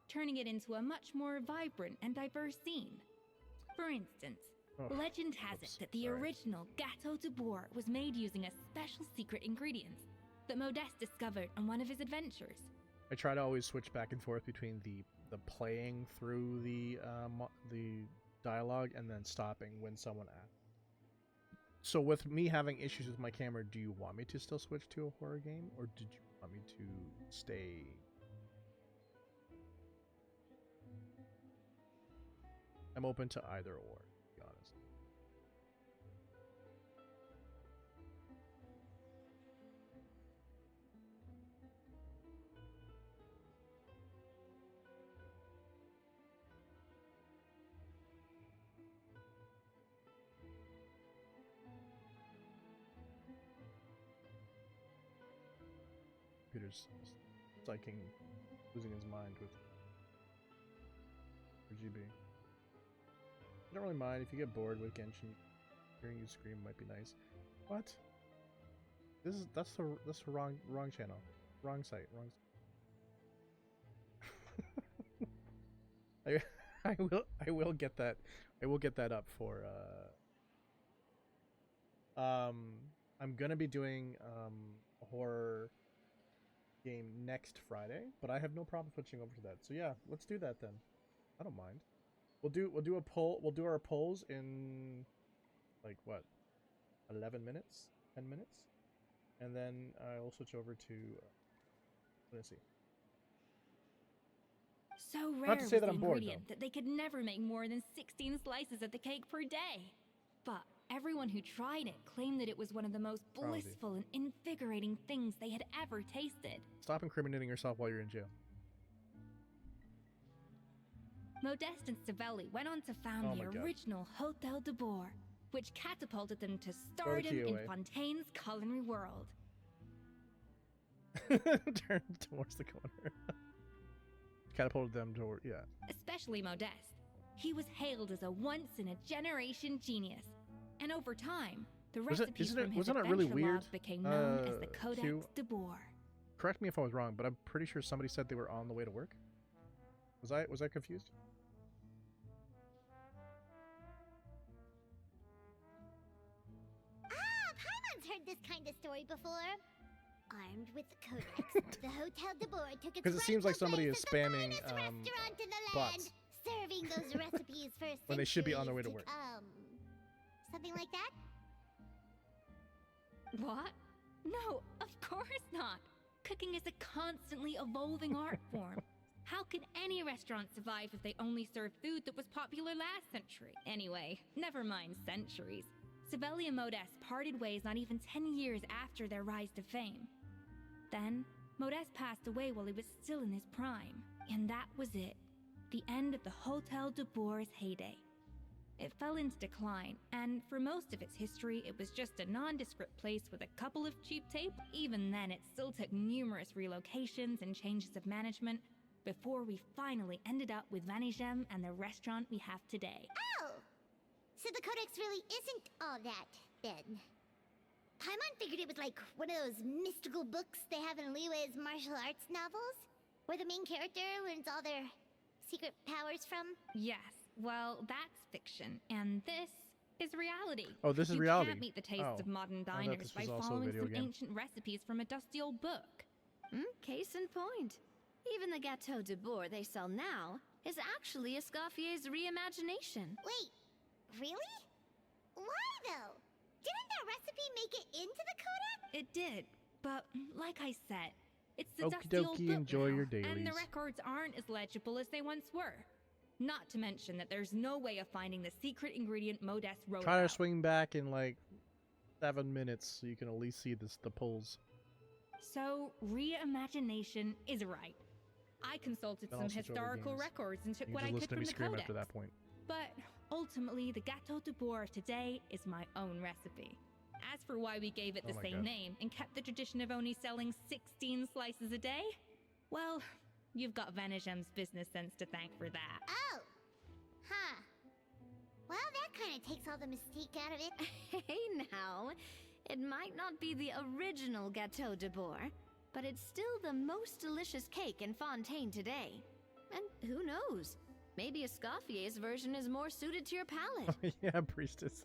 turning it into a much more vibrant and diverse scene. For instance, legend has it that the original Gâteau de Bourg was made using a special secret ingredient that Modeste discovered on one of his adventures. I try to always switch back and forth between the playing through the dialogue and then stopping when someone asks. So with me having issues with my camera, do you want me to still switch to a horror game, or did you want me to stay? I'm open to either or, to be honest. Computer's psyching, losing his mind with RGB. I don't really mind if you get bored with Genshin. Hearing you scream might be nice. What? That's the wrong channel, wrong site, wrong. I will get that. I will get that up for. I'm gonna be doing a horror game next Friday, but I have no problem switching over to that. So yeah, let's do that then. I don't mind. We'll do a poll. We'll do our polls in like what, 11 minutes, 10 minutes, and then I'll switch over to. Let's see. So rare Not to say was that the I'm bored, ingredient that they could never make more than 16 slices of the cake per day. But everyone who tried it claimed that it was one of the most blissful and invigorating things they had ever tasted. Stop incriminating yourself while you're in jail. Modeste and Savelli went on to found the original Hotel de Bourg, which catapulted them to stardom in Fontaine's culinary world. Turn towards the corner. Catapulted them toward, yeah. Especially Modeste. He was hailed as a once-in-a-generation genius. And over time, the recipes from his adventure log became known as the Codex de Bourg. Correct me if I was wrong, but I'm pretty sure somebody said they were on the way to work. Was I confused? Paimon's heard this kind of story before. Armed with the Codex, the Hotel de Bourg took its Because it seems like somebody is spamming restaurant in the land, bots. serving those recipes for when they should be on their way to work. Something like that? What? No, of course not. Cooking is a constantly evolving art form. How could any restaurant survive if they only served food that was popular last century? Anyway, never mind centuries. Savelli and Modeste parted ways not even 10 years after their rise to fame. Then, Modeste passed away while he was still in his prime. And that was it. the end of the Hotel de Boer's heyday. It fell into decline, and for most of its history, it was just a nondescript place with a couple of cheap tape. Even then, it still took numerous relocations and changes of management before we finally ended up with Vanigem and the restaurant we have today. Oh! So the Codex really isn't all that, then. Paimon figured it was like one of those mystical books they have in Liyue's martial arts novels, where the main character learns all their secret powers from. Yes, well, that's fiction, and this is reality. Oh, this is you reality. You can't meet the tastes of modern I thought diners this by was also a following video some game. ancient recipes from a dusty old book. Case in point. Even the Gâteau de Boer they sell now is actually Escoffier's reimagination. Wait, really? Why though? Didn't that recipe make it into the Codex? It did, but like I said, it's the Okie dusty old dokie, book enjoy now, your and the dailies. records aren't as legible as they once were. Not to mention that there's no way of finding the secret ingredient Modest wrote Try to about. swing back in like 7 minutes so you can at least see the pulls. So, reimagination is right. I consulted Then some I'll switch over historical games. records and took You what can I just could listen to from me the scream codex. after that point. But ultimately, the Gâteau de Boer of today is my own recipe. As for why we gave it the Oh my same God. name and kept the tradition of only selling 16 slices a day, well, you've got Vanigem's business sense to thank for that. Oh! Huh. Well, that kind of takes all the mystique out of it. Hey now, it might not be the original Gâteau de Boer, but it's still the most delicious cake in Fontaine today. And who knows? Maybe Escoffier's version is more suited to your palate. Yeah, priestess.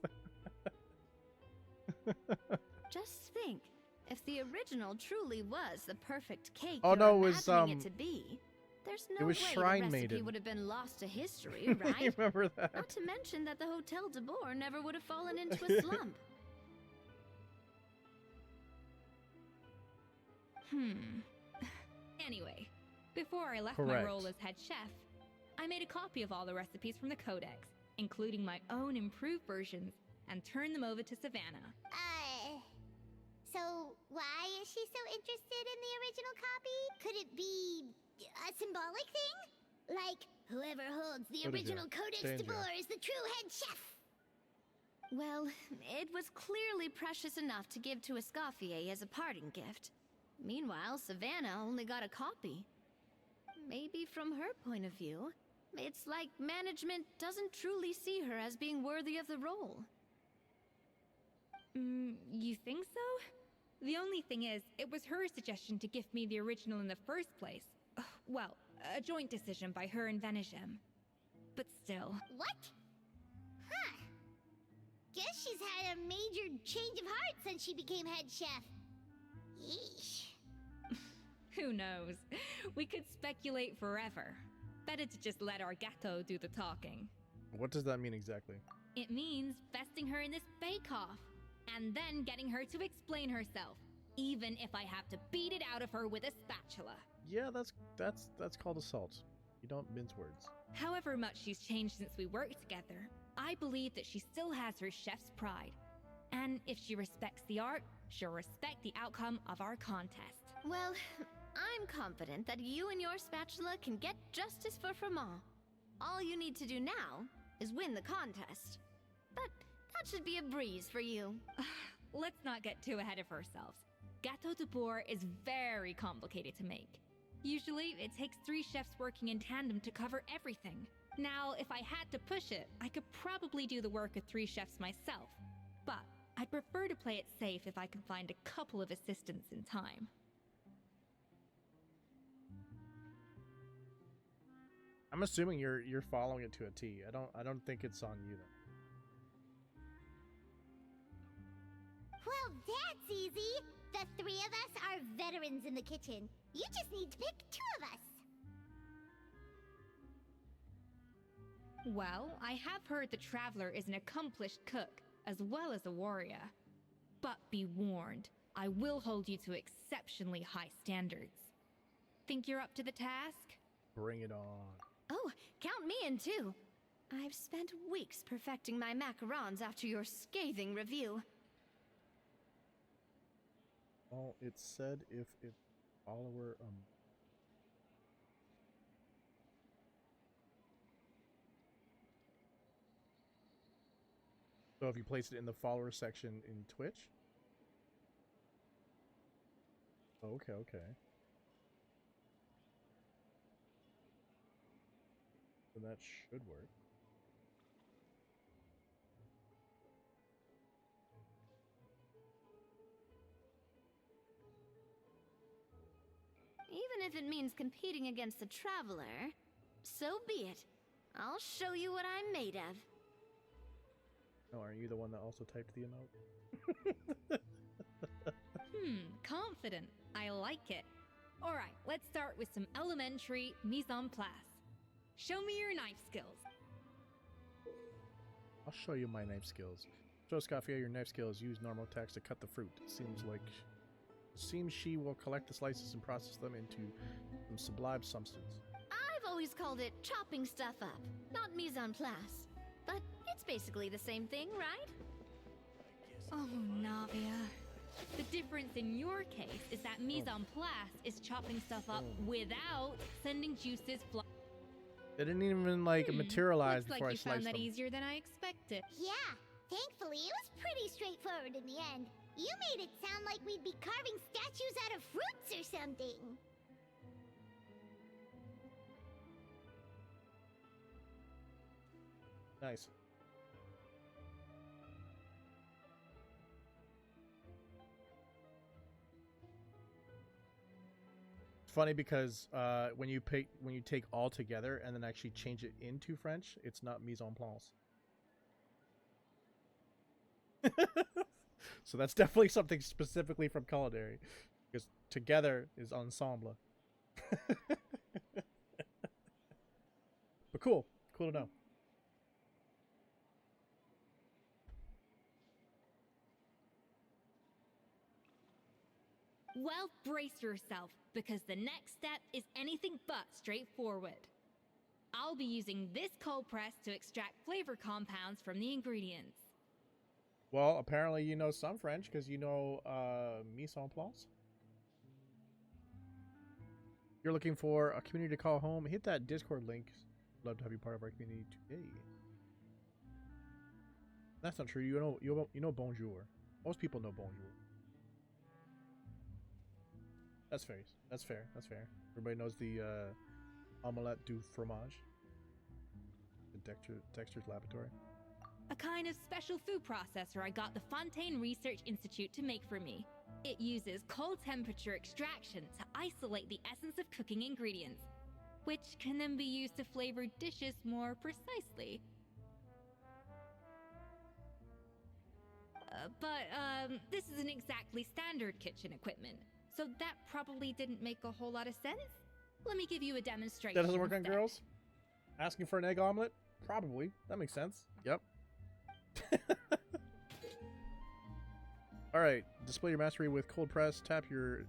Just think, if the original truly was the perfect cake Oh, you're no, it was, imagining it to be, there's no was way Shrine the recipe Maiden. would have been lost to history, right? You remember that? Not to mention that the Hotel de Boer never would have fallen into a slump. Anyway, before I left my Correct. role as head chef, I made a copy of all the recipes from the codex, including my own improved versions, and turned them over to Savannah. So why is she so interested in the original copy? Could it be a symbolic thing? Like, whoever holds the What is it? original Codex de Danger. Boer is the true head chef. Well, it was clearly precious enough to give to Escoffier as a parting gift. Meanwhile, Savannah only got a copy. Maybe from her point of view, it's like management doesn't truly see her as being worthy of the role. You think so? The only thing is, it was her suggestion to gift me the original in the first place. Well, a joint decision by her and Vanigem. But still. What? Huh. Guess she's had a major change of heart since she became head chef. Yeesh. Who knows? We could speculate forever. Better to just let our Gato do the talking. What does that mean exactly? It means besting her in this bake-off, and then getting her to explain herself, even if I have to beat it out of her with a spatula. Yeah, that's called assault. You don't mince words. However much she's changed since we worked together, I believe that she still has her chef's pride. And if she respects the art, she'll respect the outcome of our contest. Well, I'm confident that you and your spatula can get justice for Froment. All you need to do now is win the contest. But that should be a breeze for you. Let's not get too ahead of ourselves. Gâteau de Boer is very complicated to make. Usually, it takes 3 chefs working in tandem to cover everything. Now, if I had to push it, I could probably do the work of 3 chefs myself. But I'd prefer to play it safe if I can find a couple of assistants in time. I'm assuming you're following it to a T. I don't think it's on you then. Well, that's easy. The 3 of us are veterans in the kitchen. You just need to pick 2 of us. Well, I have heard the Traveler is an accomplished cook, as well as a warrior. But be warned, I will hold you to exceptionally high standards. Think you're up to the task? Bring it on. Oh, count me in too. I've spent weeks perfecting my macarons after your scathing review. Well, it said if follower So if you place it in the follower section in Twitch. Okay, okay. So that should work. Even if it means competing against the Traveler, so be it. I'll show you what I'm made of. Oh, aren't you the one that also typed the emote? Confident. I like it. Alright, let's start with some elementary mise en place. Show me your knife skills. I'll show you my knife skills. Show ESCOFFIER your knife skills. Use normal attacks to cut the fruit. Seems she will collect the slices and process them into some sublime substance. I've always called it chopping stuff up, not mise en place. But it's basically the same thing, right? Oh, Navia. The difference in your case is that mise en place is chopping stuff up without sending juices flying. They didn't even like materialize Looks before like I you sliced found that them. easier than I expected. Yeah, thankfully it was pretty straightforward in the end. You made it sound like we'd be carving statues out of fruits or something. Nice. It's funny because when you take all together and then actually change it into French, it's not mise en place. So that's definitely something specifically from culinary, because together is ensemble. But cool to know. Well, brace yourself, because the next step is anything but straightforward. I'll be using this cold press to extract flavor compounds from the ingredients. Well, apparently you know some French because you know mise en place. If you're looking for a community to call home, hit that Discord link. Love to have you part of our community today. That's not true. You know bonjour. Most people know bonjour. That's fair. That's fair. That's fair. Everybody knows the omelette du fromage. The Dexter's Laboratory. A kind of special food processor I got the Fontaine Research Institute to make for me. It uses cold temperature extraction to isolate the essence of cooking ingredients, which can then be used to flavor dishes more precisely. But this isn't exactly standard kitchen equipment, so that probably didn't make a whole lot of sense. Let me give you a demonstration. That doesn't work on instead. girls? Asking for an egg omelet? Probably. That makes sense. Yep. Alright, display your mastery with cold press. Tap your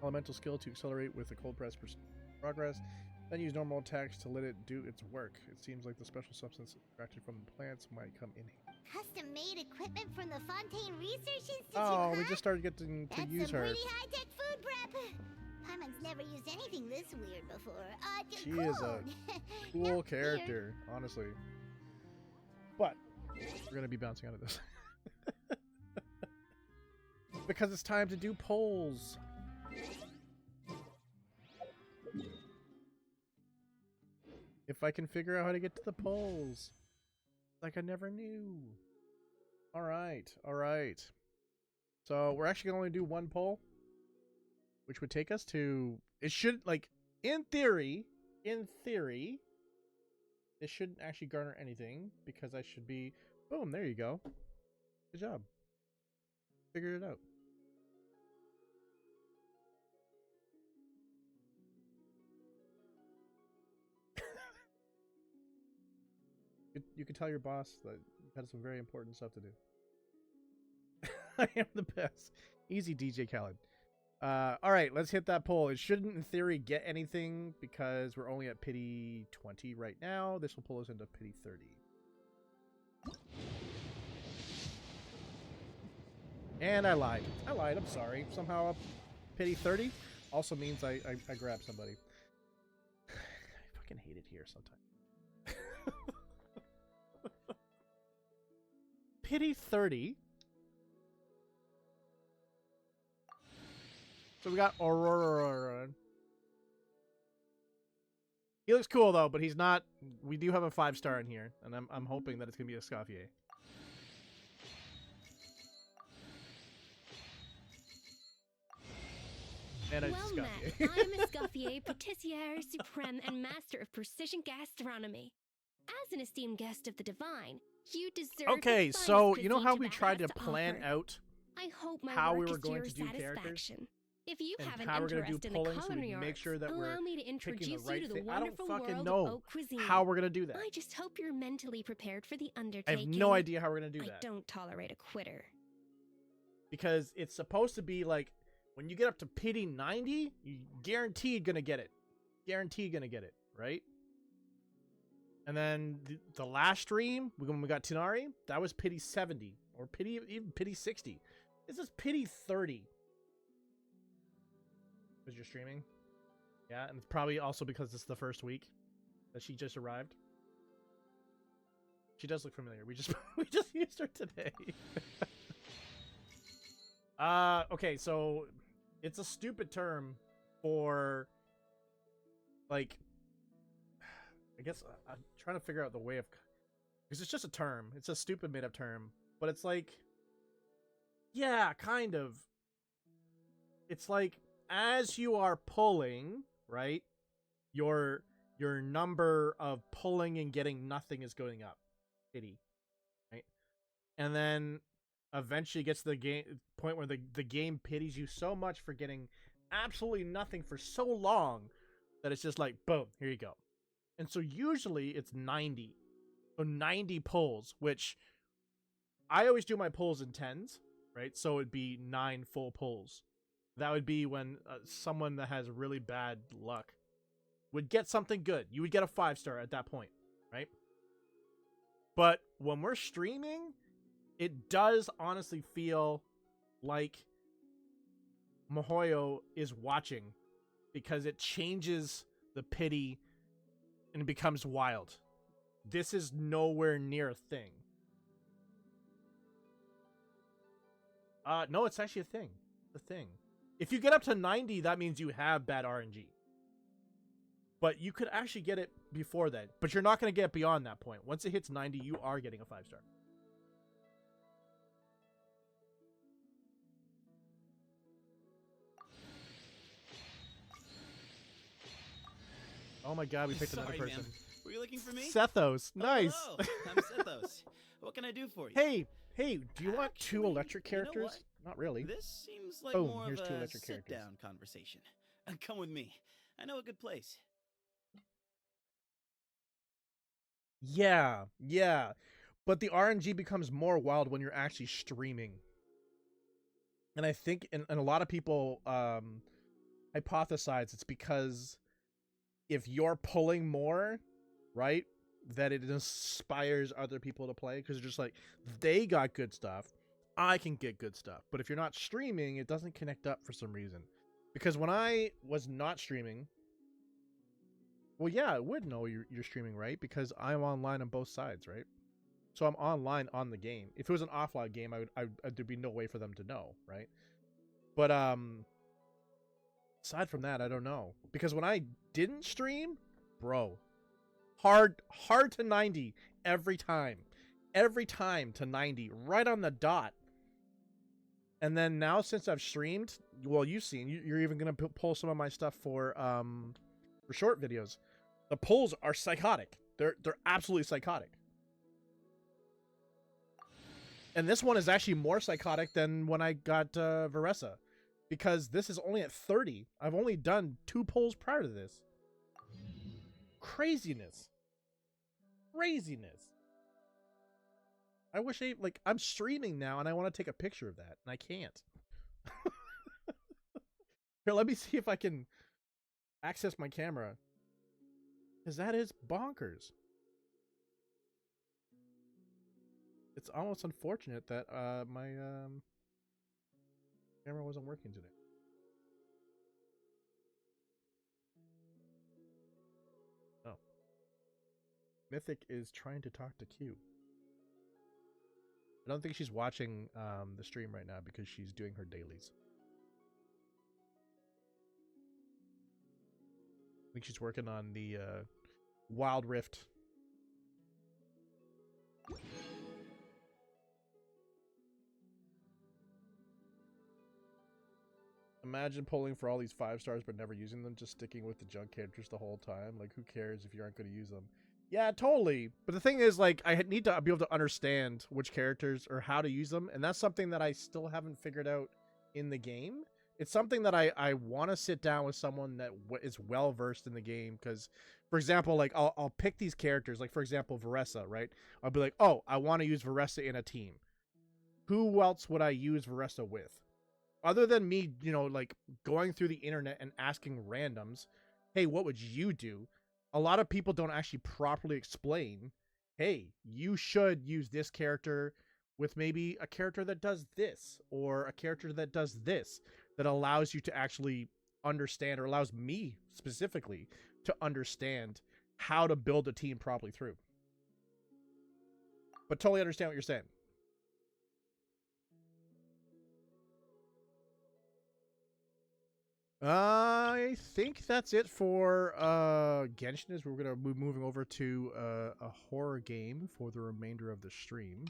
elemental skill to accelerate with the cold press progress. Then use normal attacks to let it do its work. It seems like the special substance extracted from the plants might come in handy. Custom-made equipment from the Fontaine Research Institute, Oh, huh? we just started getting to That's use some her. pretty high-tech food prep. Paimon's never used anything this weird before. She cool. is a cool character, honestly. But we're gonna be bouncing out of this. Because it's time to do polls. If I can figure out how to get to the polls. Like I never knew. Alright, alright. So we're actually gonna only do one poll. Which would take us to... It should, like, in theory, this shouldn't actually garner anything. Because I should be... Boom, there you go. Good job. Figured it out. You could tell your boss that you had some very important stuff to do. I am the best. Easy, DJ Khaled. Alright, let's hit that poll. It shouldn't, in theory, get anything because we're only at pity 20 right now. This will pull us into pity 30. And I lied. I'm sorry. Somehow pity 30 also means I grab somebody. I fucking hate it here sometimes. pity 30. So we got Aurora. He looks cool though, but he's not. We do have a 5-star in here, and I'm hoping that it's gonna be a Escoffier. And a Well met. Escoffier. I am Escoffier, Patissiere Supreme, and Master of Precision Gastronomy. As an esteemed guest of the divine, you deserve. Okay, the so finest you know how cuisine we Tibet tried has to plan offer. out I hope my how work we were is going your to do characters? satisfaction. If you And have an how we're gonna do interest in the polling so we culinary can make arts, sure that we're allow me to picking introduce the right you to the thing. I don't wonderful fucking world know of haute cuisine. how we're gonna do that. I just hope you're mentally prepared for the I undertaking. have no idea how we're gonna do I that. don't tolerate a quitter. Because it's supposed to be like when you get up to pity 90, you guaranteed gonna get it. Guaranteed gonna get it, right? And then the last stream, when we got Tinari, that was pity 70 or even pity 60. This is pity 30. Because you're streaming, yeah, and it's probably also because it's the first week that she just arrived. She does look familiar. We just used her today. Okay, so it's a stupid term for, like, I guess I'm trying to figure out the way of, because it's just a term. It's a stupid made up term, but it's like, yeah, kind of. It's like, as you are pulling, right, your number of pulling and getting nothing is going up. Pity. Right? And then eventually gets to the game point where the game pities you so much for getting absolutely nothing for so long that it's just like, boom, here you go. And so usually it's 90. So 90 pulls, which I always do my pulls in 10s, right? So it'd be 9 full pulls. That would be when someone that has really bad luck would get something good. You would get a 5-star at that point, right? But when we're streaming, it does honestly feel like Mihoyo is watching, because it changes the pity and it becomes wild. This is nowhere near a thing. No, it's actually a thing. It's a thing. If you get up to 90, that means you have bad RNG. But you could actually get it before that. But you're not going to get beyond that point. Once it hits 90, you are getting a 5-star. Oh my god, we picked another person. Ma'am. Were you looking for me? Sethos. Nice. Oh, hello. I'm Sethos. What can I do for you? Hey, do you want 2 electric characters? You know Not really. This seems like Boom, more here's of 2 a electric characters. sit-down conversation. Come with me. I know a good place. Yeah. But the RNG becomes more wild when you're actually streaming. And I think, and a lot of people hypothesize it's because if you're pulling more, right, that it inspires other people to play, because they're just like, they got good stuff, I can get good stuff. But if you're not streaming, it doesn't connect up for some reason. Because when I was not streaming, well, yeah, I would know you're streaming, right? Because I'm online on both sides, right? So I'm online on the game. If it was an offline game, there'd be no way for them to know, right? But aside from that, I don't know. Because when I didn't stream, bro, hard to 90 every time. Every time to 90, right on the dot. And then now, since I've streamed, well, you've seen, you're even gonna pull some of my stuff for short videos. The pulls are psychotic. They're absolutely psychotic. And this one is actually more psychotic than when I got Veressa, because this is only at 30. I've only done 2 pulls prior to this. Craziness. I wish I'm streaming now and I want to take a picture of that and I can't. Here, let me see if I can access my camera, because that is bonkers. It's almost unfortunate that my camera wasn't working today. Oh. Mythic is trying to talk to Q. I don't think she's watching the stream right now because she's doing her dailies. I think she's working on the Wild Rift. Imagine pulling for all these 5 stars but never using them, just sticking with the junk characters the whole time. Like, who cares if you aren't going to use them? Yeah, totally. But the thing is, like, I need to be able to understand which characters or how to use them, and that's something that I still haven't figured out in the game. It's something that I want to sit down with someone that is well versed in the game, because, for example, like, I'll pick these characters, like, for example, Varessa, right? I'll be like, oh, I want to use Varessa in a team. Who else would I use Varessa with? Other than me, you know, like going through the internet and asking randoms, hey, what would you do? A lot of people don't actually properly explain, hey, you should use this character with maybe a character that does this, or a character that does this, that allows you to actually understand, or allows me specifically to understand how to build a team properly through. But totally understand what you're saying. I think that's it for Genshin. Is we're gonna be moving over to a horror game for the remainder of the stream.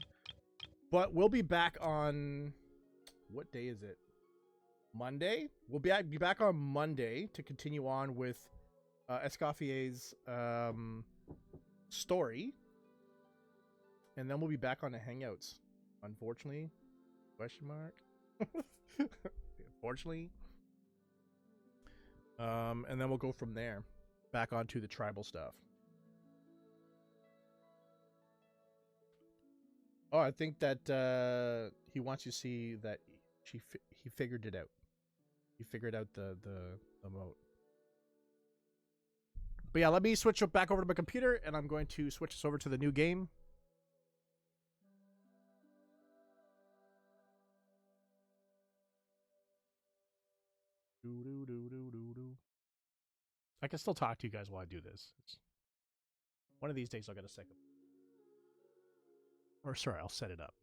But we'll be back on, what day is it? Monday. We'll be back on Monday to continue on with ESCOFFIER's story, and then we'll be back on the Hangouts. Unfortunately, question mark. Unfortunately. And then we'll go from there back onto the tribal stuff. Oh, I think that he wants you to see that he figured it out. He figured out the moat. But yeah, let me switch back over to my computer, and I'm going to switch us over to the new game. I can still talk to you guys while I do this. One of these days I'll get a second. Or sorry, I'll set it up.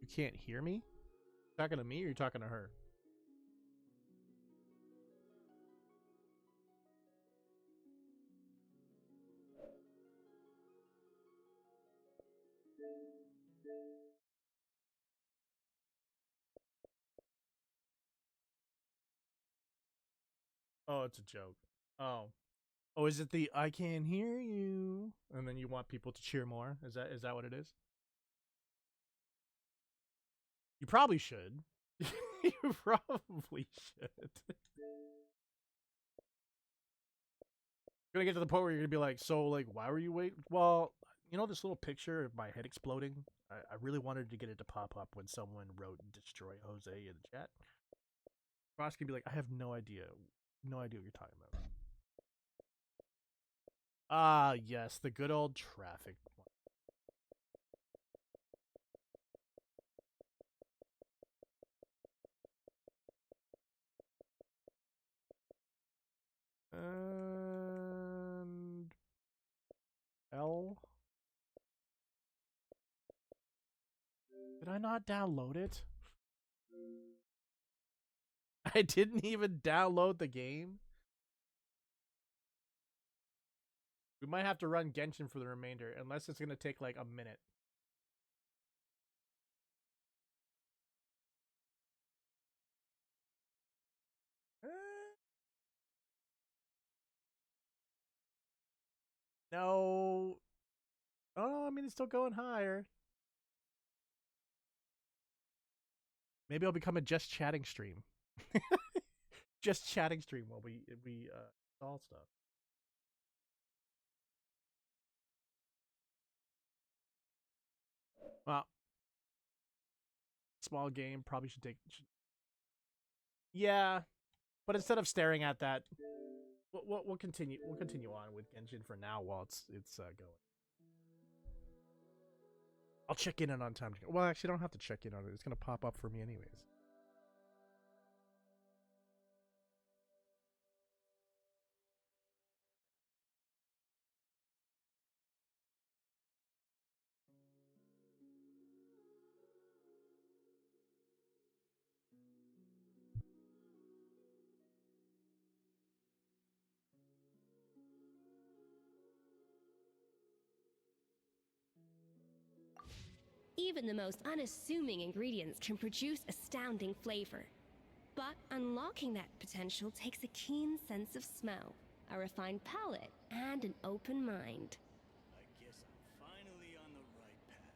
You can't hear me? You talking to me, or are you talking to her? Oh, it's a joke. Oh. Oh, is it the I can't hear you? And then you want people to cheer more? Is that what it is? You probably should. You probably should. You're gonna get to the point where you're gonna be like, so, like, why were you waiting? Well, you know this little picture of my head exploding? I really wanted to get it to pop up when someone wrote "Destroy Jose" in the chat. Ross can be like, I have no idea. No idea what you're talking about. Ah, yes, the good old traffic. And L. Did I not download it? I didn't even download the game. We might have to run Genshin for the remainder, unless it's gonna take like a minute. No. Oh, I mean, it's still going higher. Maybe I'll become a just chatting stream. Just chatting stream while we install stuff. Well, small game probably should take. Yeah, but instead of staring at that, we'll continue. We'll continue on with Genshin for now while it's going. I'll check in on time. Well, actually, I don't have to check in on it. It's gonna pop up for me anyways. Even the most unassuming ingredients can produce astounding flavor. But unlocking that potential takes a keen sense of smell, a refined palate, and an open mind. I guess I'm finally on the right path.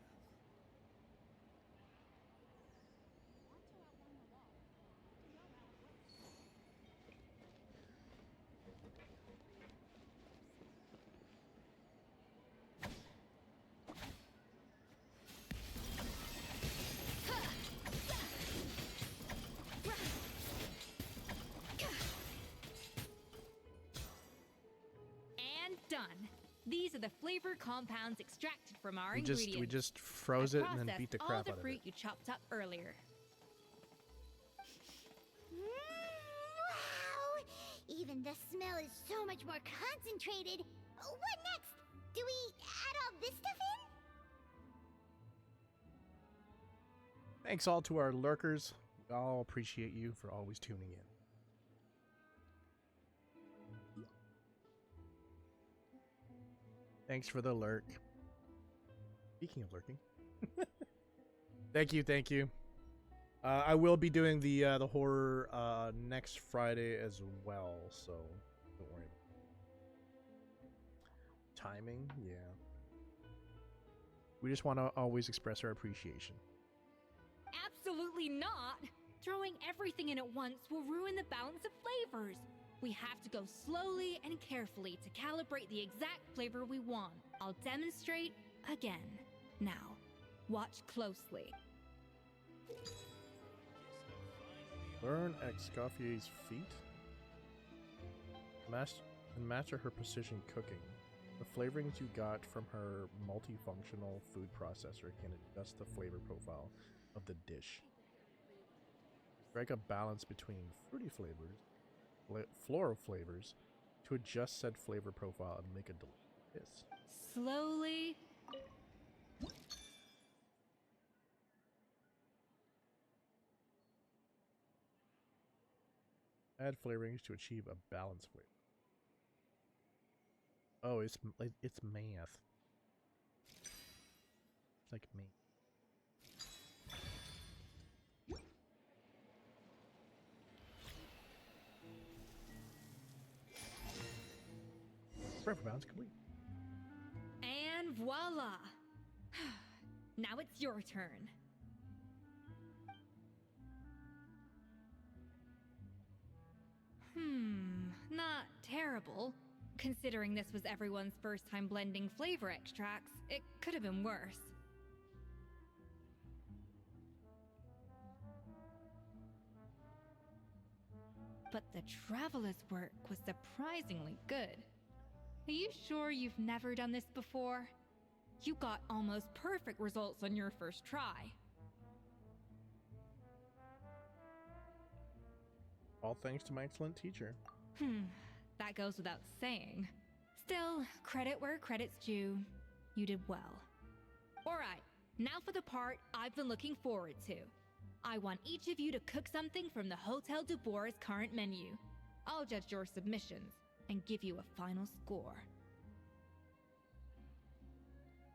And done. These are the flavor compounds extracted from our ingredients. We just froze it and then beat the crap all the out of fruit it. you chopped up earlier. Wow! Even the smell is so much more concentrated. What next? Do we add all this stuff in? Thanks all to our lurkers. We all appreciate you for always tuning in. Thanks for the lurk. Speaking of lurking, thank you. I will be doing the horror next Friday as well, so don't worry. Timing, yeah. We just want to always express our appreciation. Absolutely not! Throwing everything in at once will ruin the balance of flavors. We have to go slowly and carefully to calibrate the exact flavor we want. I'll demonstrate again. Now, watch closely. Learn ESCOFFIER's feat. Master her precision cooking. The flavorings you got from her multifunctional food processor can adjust the flavor profile of the dish. Strike a balance between fruity flavors, floral flavors, to adjust said flavor profile and make a delicious. Slowly. Add flavorings to achieve a balanced flavor. Oh, it's math. It's like me. Forever balance complete. And voila! Now it's your turn. Not terrible. Considering this was everyone's first time blending flavor extracts, it could have been worse. But the Traveler's work was surprisingly good. Are you sure you've never done this before? You got almost perfect results on your first try. All thanks to my excellent teacher. That goes without saying. Still, credit where credit's due. You did well. Alright, now for the part I've been looking forward to. I want each of you to cook something from the Hotel de Boer's current menu. I'll judge your submissions and give you a final score.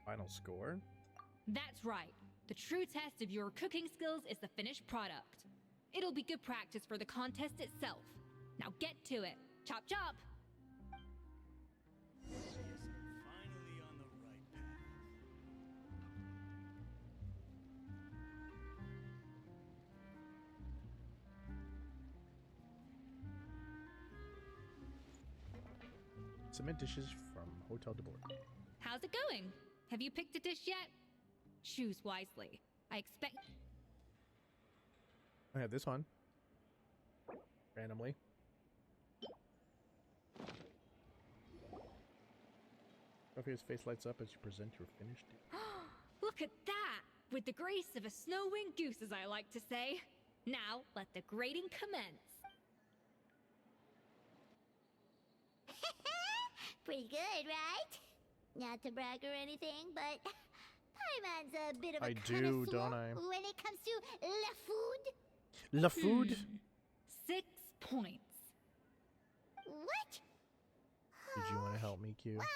Final score? That's right. The true test of your cooking skills is the finished product. It'll be good practice for the contest itself. Now get to it. Chop chop! Yes, I'm finally on the right path. Submit dishes from Hotel de Boer. How's it going? Have you picked a dish yet? Choose wisely. I expect... I have this one. Randomly. Sophie's face lights up as you present your finished dish. Look at that! with the grace of a snow-winged goose, as I like to say. Now, let the grating commence. Pretty good, right? Not to brag or anything, but Paimon's a bit of a I connoisseur do, don't I? when it comes to la food. La food? 6 points. What? Did you want to help me, Q? Well,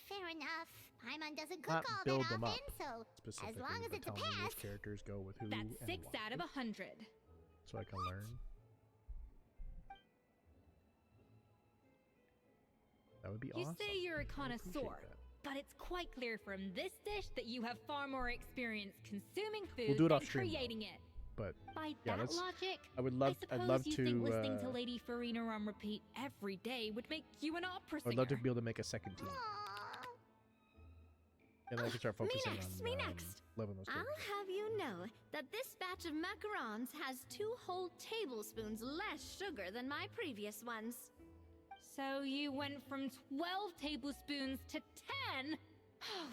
fair enough. Paimon doesn't cook Not all build that them often, up so as specifically, long as but it's a tell me pass. which characters go with who That's and 6 out of why, 100. so I can learn. That would be You awesome. say you're a I appreciate connoisseur, that. but it's quite clear from this dish that you have far more experience consuming food We'll do it than off stream, though. creating it. But By yeah, that let's. logic, I would love. I I'd suppose love you to. think listening to Lady Farina on repeat every day would make you an opera singer. I'd love to be able to make a second team, and then I can start focusing Me on next. loving those I'll characters. have you know that this batch of macarons has 2 whole tablespoons less sugar than my previous ones. So you went from 12 tablespoons to 10?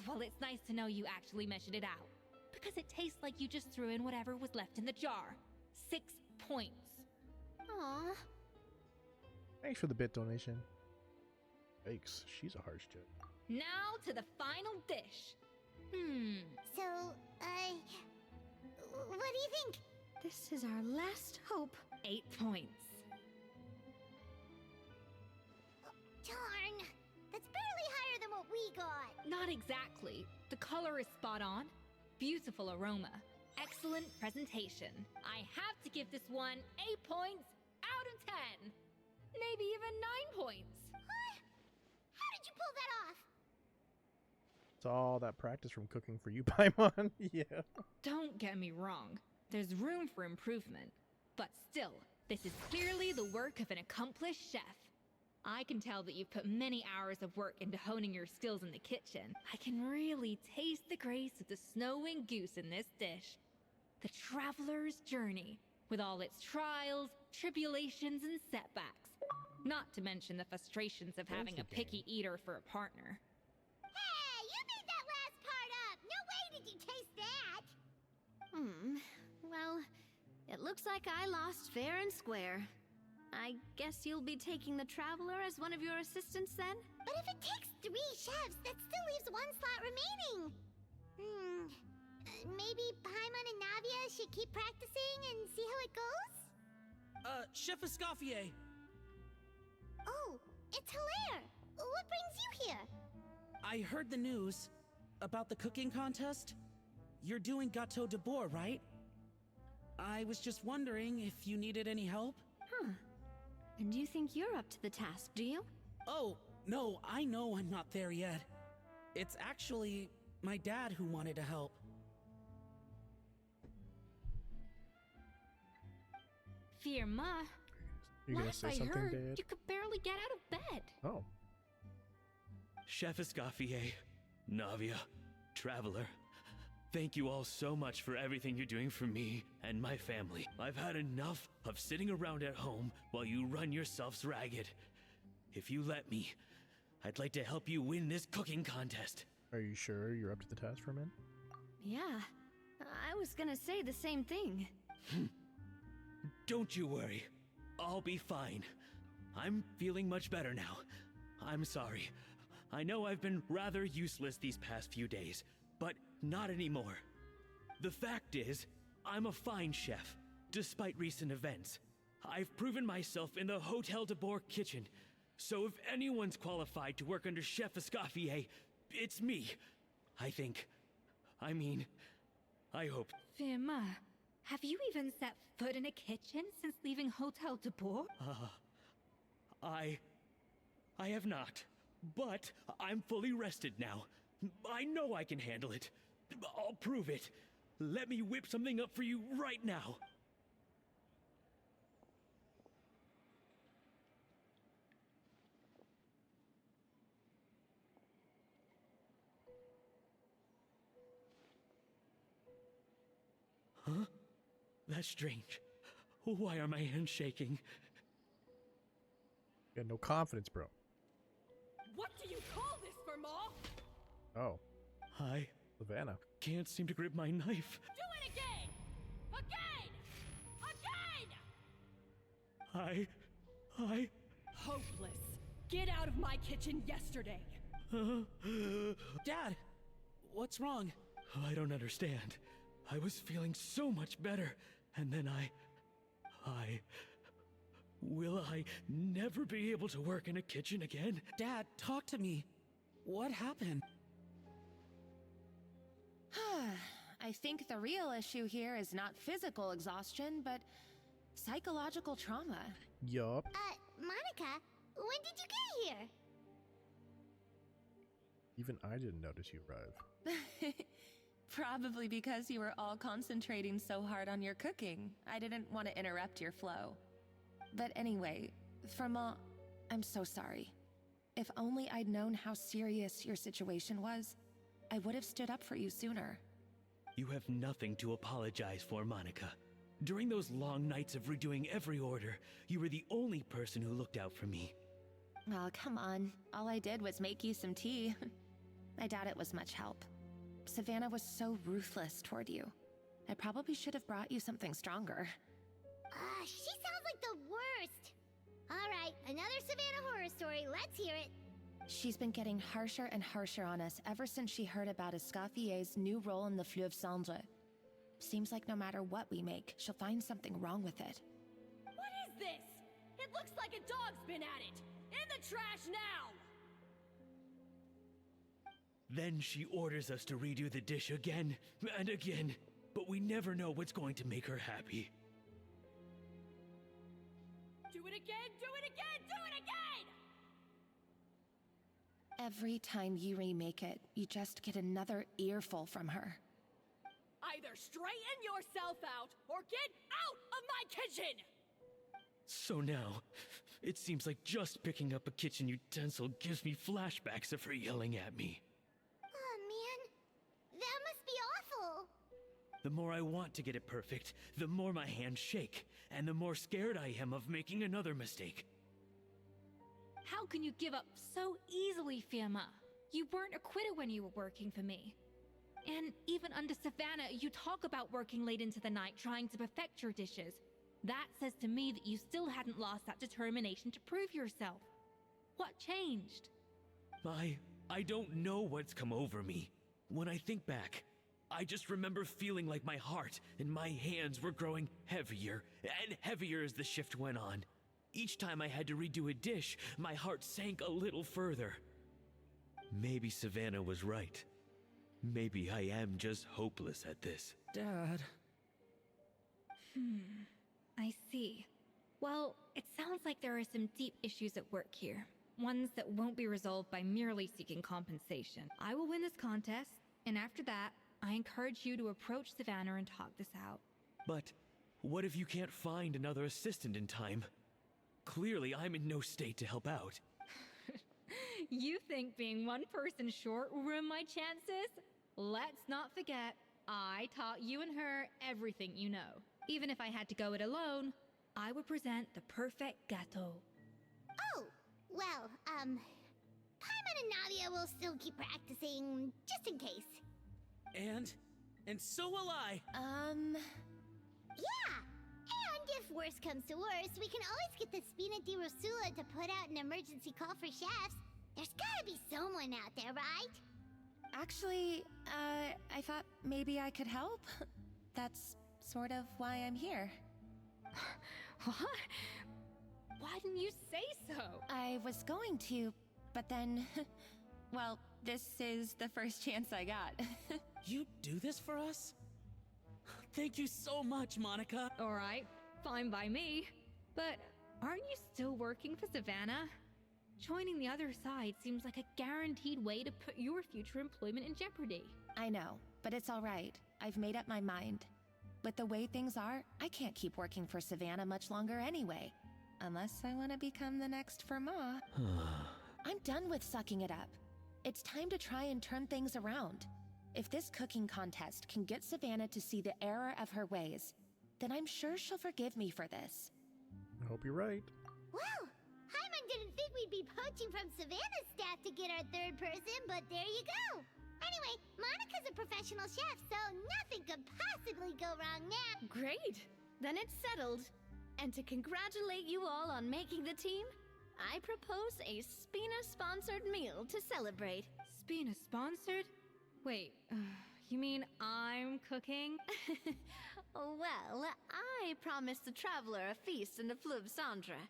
Well, it's nice to know you actually measured it out. Because it tastes like you just threw in whatever was left in the jar. 6 points. Aw. Thanks for the bit donation. Yikes, she's a harsh judge. Now to the final dish. So, what do you think? This is our last hope. 8 points. Darn, that's barely higher than what we got. Not exactly. The color is spot on. Beautiful aroma. Excellent presentation. I have to give this one 8 points out of 10. Maybe even 9 points. What? How did you pull that off? It's all that practice from cooking for you, Paimon. Yeah. Don't get me wrong. There's room for improvement. But still, this is clearly the work of an accomplished chef. I can tell that you've put many hours of work into honing your skills in the kitchen. I can really taste the grace of the snow-winged goose in this dish. The traveler's journey, with all its trials, tribulations, and setbacks. Not to mention the frustrations of having a picky eater for a partner. Hey, you made that last part up. No way did you taste that. Well, it looks like I lost fair and square. I guess you'll be taking the Traveler as one of your assistants then? But if it takes 3 chefs, that still leaves 1 slot remaining. Maybe Paimon and Navia should keep practicing and see how it goes? Chef ESCOFFIER. Oh, it's Hilaire. What brings you here? I heard the news about the cooking contest. You're doing Gâteau de Bourg, right? I was just wondering if you needed any help. Huh. And you think you're up to the task, do you? Oh, no, I know I'm not there yet. It's actually my dad who wanted to help. Firma, You gonna last say I something, heard, Dad? you could barely get out of bed. Oh. Chef ESCOFFIER, Navia, Traveler, thank you all so much for everything you're doing for me and my family. I've had enough of sitting around at home while you run yourselves ragged. If you let me, I'd like to help you win this cooking contest. Are you sure you're up to the task for a minute? Yeah. I was gonna say the same thing. Don't you worry. I'll be fine. I'm feeling much better now. I'm sorry. I know I've been rather useless these past few days, but not anymore. The fact is, I'm a fine chef, despite recent events. I've proven myself in the Hotel de Bourg kitchen, so if anyone's qualified to work under Chef ESCOFFIER, it's me. I think. I mean, I hope. Firma, have you even set foot in a kitchen since leaving Hotel de Bourg? I have not, but I'm fully rested now. I know I can handle it. I'll prove it. Let me whip something up for you right now. Huh? That's strange. Why are my hands shaking? You got no confidence, bro. What do you call this, Firma? Oh. Savannah. Can't seem to grip my knife. Do it again! Again! I... Hopeless. Get out of my kitchen yesterday. Dad, what's wrong? I don't understand. I was feeling so much better, and then Will I never be able to work in a kitchen again? Dad, talk to me. What happened? I think the real issue here is not physical exhaustion, but psychological trauma. Yup. Monica, when did you get here? Even I didn't notice you arrive. Probably because you were all concentrating so hard on your cooking. I didn't want to interrupt your flow. But anyway, Firma, I'm so sorry. If only I'd known how serious your situation was, I would have stood up for you sooner. You have nothing to apologize for, Monica. During those long nights of redoing every order, you were the only person who looked out for me. Oh, come on. All I did was make you some tea. I doubt it was much help. Savannah was so ruthless toward you. I probably should have brought you something stronger. She sounds like the worst. All right, another Savannah horror story. Let's hear it. She's been getting harsher and harsher on us ever since she heard about ESCOFFIER's new role in the Fleuve Cendre. Seems like no matter what we make, she'll find something wrong with it. What is this? It looks like a dog's been at it. In the trash now! Then she orders us to redo the dish again and again, but we never know what's going to make her happy. Do it again, do it again, do it again! Every time you remake it, you just get another earful from her. Either straighten yourself out or get out of my kitchen! So now, it seems like just picking up a kitchen utensil gives me flashbacks of her yelling at me. Oh man, that must be awful. The more I want to get it perfect, the more my hands shake, and the more scared I am of making another mistake. How can you give up so easily, Firma? You weren't a quitter when you were working for me. And even under Savannah, you talk about working late into the night trying to perfect your dishes. That says to me that you still hadn't lost that determination to prove yourself. What changed? I don't know what's come over me. When I think back, I just remember feeling like my heart and my hands were growing heavier and heavier as the shift went on. Each time I had to redo a dish, my heart sank a little further. Maybe Savannah was right. Maybe I am just hopeless at this. Dad. I see. Well, it sounds like there are some deep issues at work here. Ones that won't be resolved by merely seeking compensation. I will win this contest, and after that, I encourage you to approach Savannah and talk this out. But what if you can't find another assistant in time? Clearly, I'm in no state to help out. You think being one person short will ruin my chances? Let's not forget, I taught you and her everything you know. Even if I had to go it alone, I would present the perfect gâteau. Oh, well, Paimon and Nadia will still keep practicing, just in case. And so will I. Yeah! And if worse comes to worse, we can always get the Spina di Rosula to put out an emergency call for chefs. There's gotta be someone out there, right? Actually, I thought maybe I could help. That's sort of why I'm here. What? Why didn't you say so? I was going to, but then... well, this is the first chance I got. You do this for us? Thank you so much, Monica. Alright, fine by me. But aren't you still working for Savannah? Joining the other side seems like a guaranteed way to put your future employment in jeopardy. I know, but it's alright. I've made up my mind. With the way things are, I can't keep working for Savannah much longer anyway. Unless I want to become the next Firma. I'm done with sucking it up. It's time to try and turn things around. If this cooking contest can get Savannah to see the error of her ways, then I'm sure she'll forgive me for this. I hope you're right. Well, Paimon didn't think we'd be poaching from Savannah's staff to get our third person, but there you go. Anyway, Monica's a professional chef, so nothing could possibly go wrong now. Great! Then it's settled. And to congratulate you all on making the team, I propose a Spina-sponsored meal to celebrate. Spina sponsored? Wait, you mean I'm cooking? Well, I promised the traveler a feast in the Fleuve Cendre.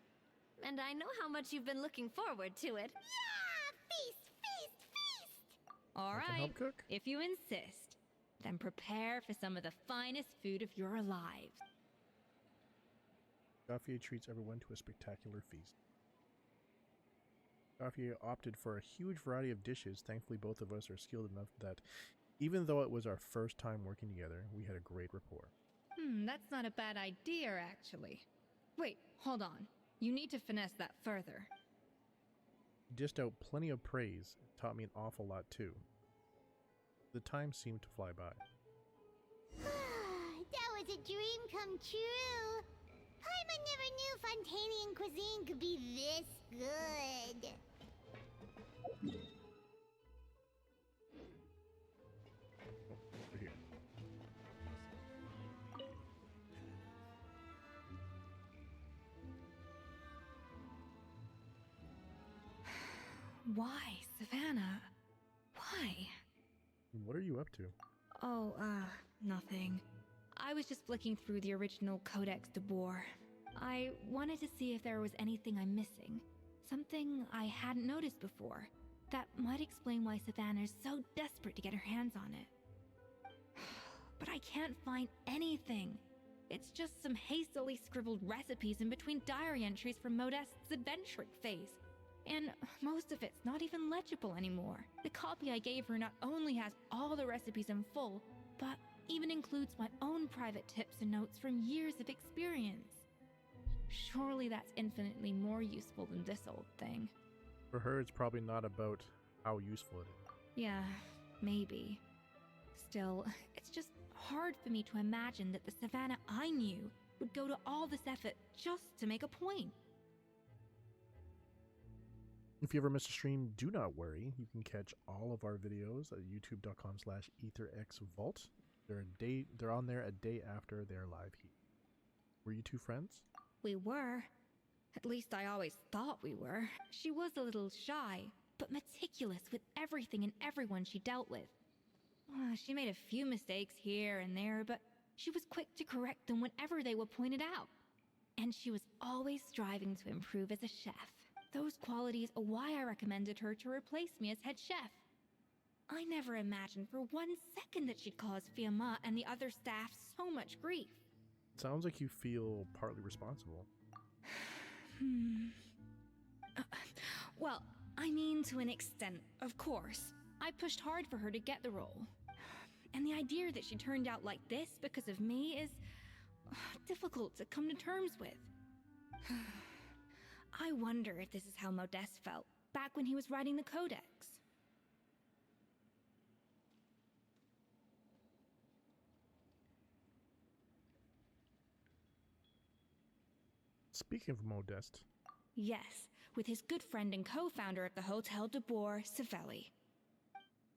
And I know how much you've been looking forward to it. Yeah! Feast, feast, feast! All I can right, help cook. if you insist. Then prepare for some of the finest food of your lives. Escoffier treats everyone to a spectacular feast. Escoffier opted for a huge variety of dishes. Thankfully, both of us are skilled enough that even though it was our first time working together, we had a great rapport. That's not a bad idea, actually. Wait, hold on. You need to finesse that further. He dished out plenty of praise. It taught me an awful lot, too. The time seemed to fly by. That was a dream come true. Paimon never knew Fontanian cuisine could be this good. Over here. Why, Savannah? Why? What are you up to? Oh, nothing. I was just flicking through the original Codex de Boer. I wanted to see if there was anything I'm missing. Something I hadn't noticed before. That might explain why Savannah's so desperate to get her hands on it. But I can't find anything. It's just some hastily scribbled recipes in between diary entries from Modeste's adventuring phase. And most of it's not even legible anymore. The copy I gave her not only has all the recipes in full, but even includes my own private tips and notes from years of experience. Surely that's infinitely more useful than this old thing. For her, it's probably not about how useful it is. Yeah, maybe. Still, it's just hard for me to imagine that the Savannah I knew would go to all this effort just to make a point. If you ever miss a stream, do not worry. You can catch all of our videos at youtube.com/ETHERxVault. They're on there a day after they're live here. Were you two friends? We were. At least I always thought we were. She was a little shy, but meticulous with everything and everyone she dealt with. She made a few mistakes here and there, but she was quick to correct them whenever they were pointed out. And she was always striving to improve as a chef. Those qualities are why I recommended her to replace me as head chef. I never imagined for 1 second that she'd cause Fiamma and the other staff so much grief. Sounds like you feel partly responsible. Well, I mean to an extent, of course. I pushed hard for her to get the role. And the idea that she turned out like this because of me is difficult to come to terms with. I wonder if this is how Modeste felt back when he was writing the Codex. Speaking of Modeste. Yes, with his good friend and co-founder of the Hotel de Boer, Savelli.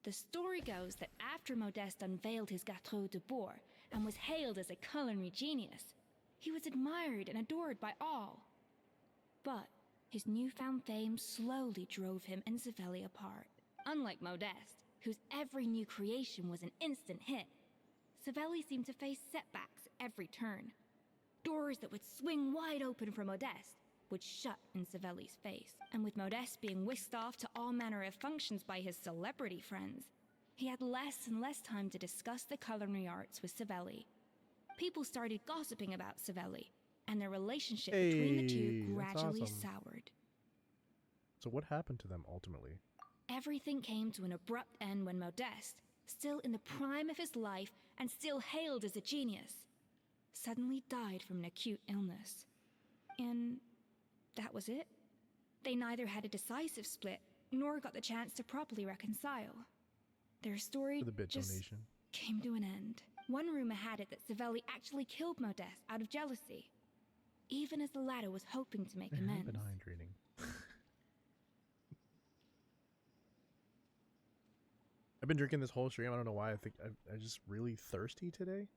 The story goes that after Modeste unveiled his Gâteau de Boer and was hailed as a culinary genius, he was admired and adored by all. But his newfound fame slowly drove him and Savelli apart. Unlike Modeste, whose every new creation was an instant hit, Savelli seemed to face setbacks at every turn. Doors that would swing wide open for Modeste would shut in Savelli's face. And with Modeste being whisked off to all manner of functions by his celebrity friends, he had less and less time to discuss the culinary arts with Savelli. People started gossiping about Savelli, and their relationship between the two gradually soured. So what happened to them ultimately? Everything came to an abrupt end when Modeste, still in the prime of his life and still hailed as a genius, suddenly died from an acute illness. And that was it. They neither had a decisive split, nor got the chance to properly reconcile. Their story just came to an end. One rumor had it that Savelli actually killed Modeste out of jealousy, even as the latter was hoping to make amends. Behind reading. I've been drinking this whole stream. I don't know why. I think I just really thirsty today.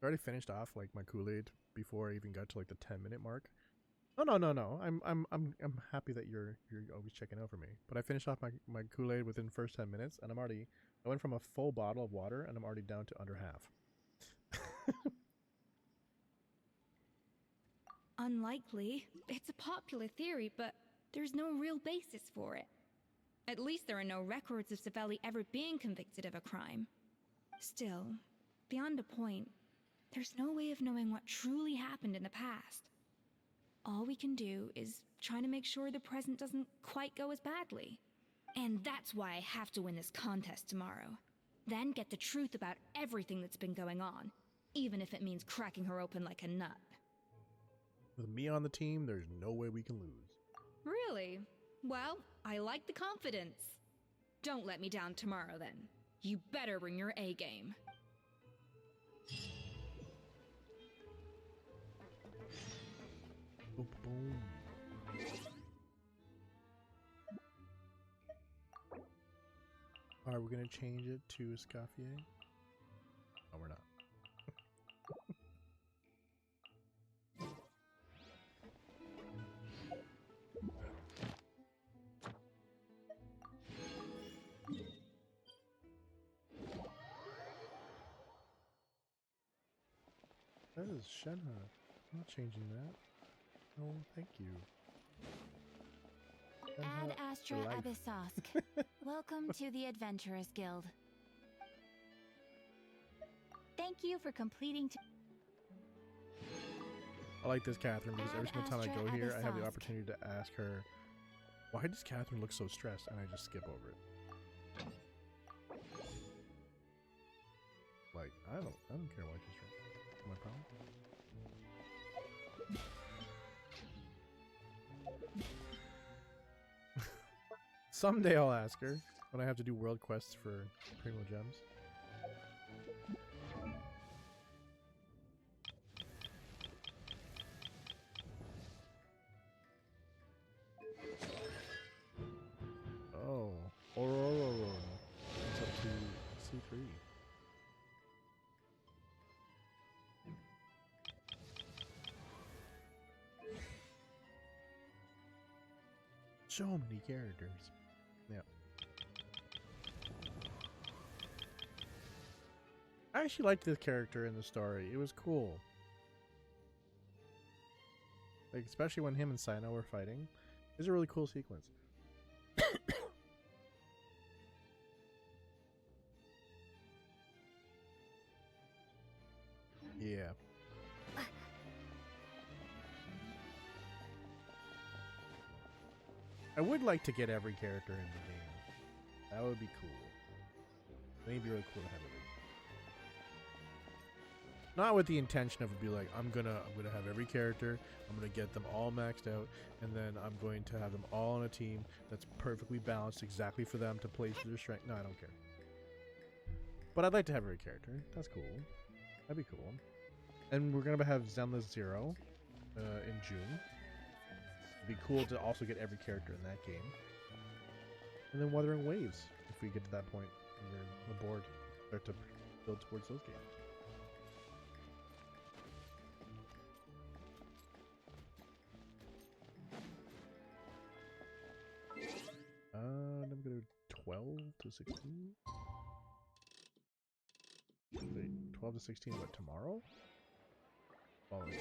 I already finished off like my Kool-Aid before I even got to like the 10-minute mark. No. I'm happy that you're always checking out for me. But I finished off my Kool-Aid within the first 10 minutes, and I went from a full bottle of water, and I'm already down to under half. Unlikely. It's a popular theory, but there's no real basis for it. At least there are no records of Savelli ever being convicted of a crime. Still, beyond a point, there's no way of knowing what truly happened in the past. All we can do is try to make sure the present doesn't quite go as badly. And that's why I have to win this contest tomorrow. Then get the truth about everything that's been going on, even if it means cracking her open like a nut. With me on the team, there's no way we can lose. Really? Well, I like the confidence. Don't let me down tomorrow, then. You better bring your A game. Boom, boom. Are we gonna change it to ESCOFFIER? No, we're not. That is Shenhe. I'm not changing that. No, thank you. Ad Shenhe Astra for life. Abyssosk. Welcome to the Adventurers Guild. Thank you for completing. I like this Catherine because every single time I Astra go here, I have the Abyssosk. opportunity to ask her, why does Catherine look so stressed? And I just skip over it. Like, I don't care why she's stressed. My problem? Someday I'll ask her when I have to do world quests for Primo Gems. Oh, Aurora. It's up to C3. So many characters. Yeah. I actually liked this character in the story. It was cool. Like, especially when him and Sino were fighting. It was a really cool sequence. Yeah. I would like to get every character in the game. That would be cool. I think it'd be really cool to have it. Not with the intention of it be like, I'm gonna have every character, I'm gonna get them all maxed out, and then I'm going to have them all on a team that's perfectly balanced exactly for them to play to their strength. No, I don't care. But I'd like to have every character. That's cool. That'd be cool. And we're gonna have Zenless Zero in June. It'd be cool to also get every character in that game. And then Wuthering Waves, if we get to that point where the board start to build towards those games. Then I'm gonna do 12 to 16. Wait, 12 to 16, what, tomorrow? Following.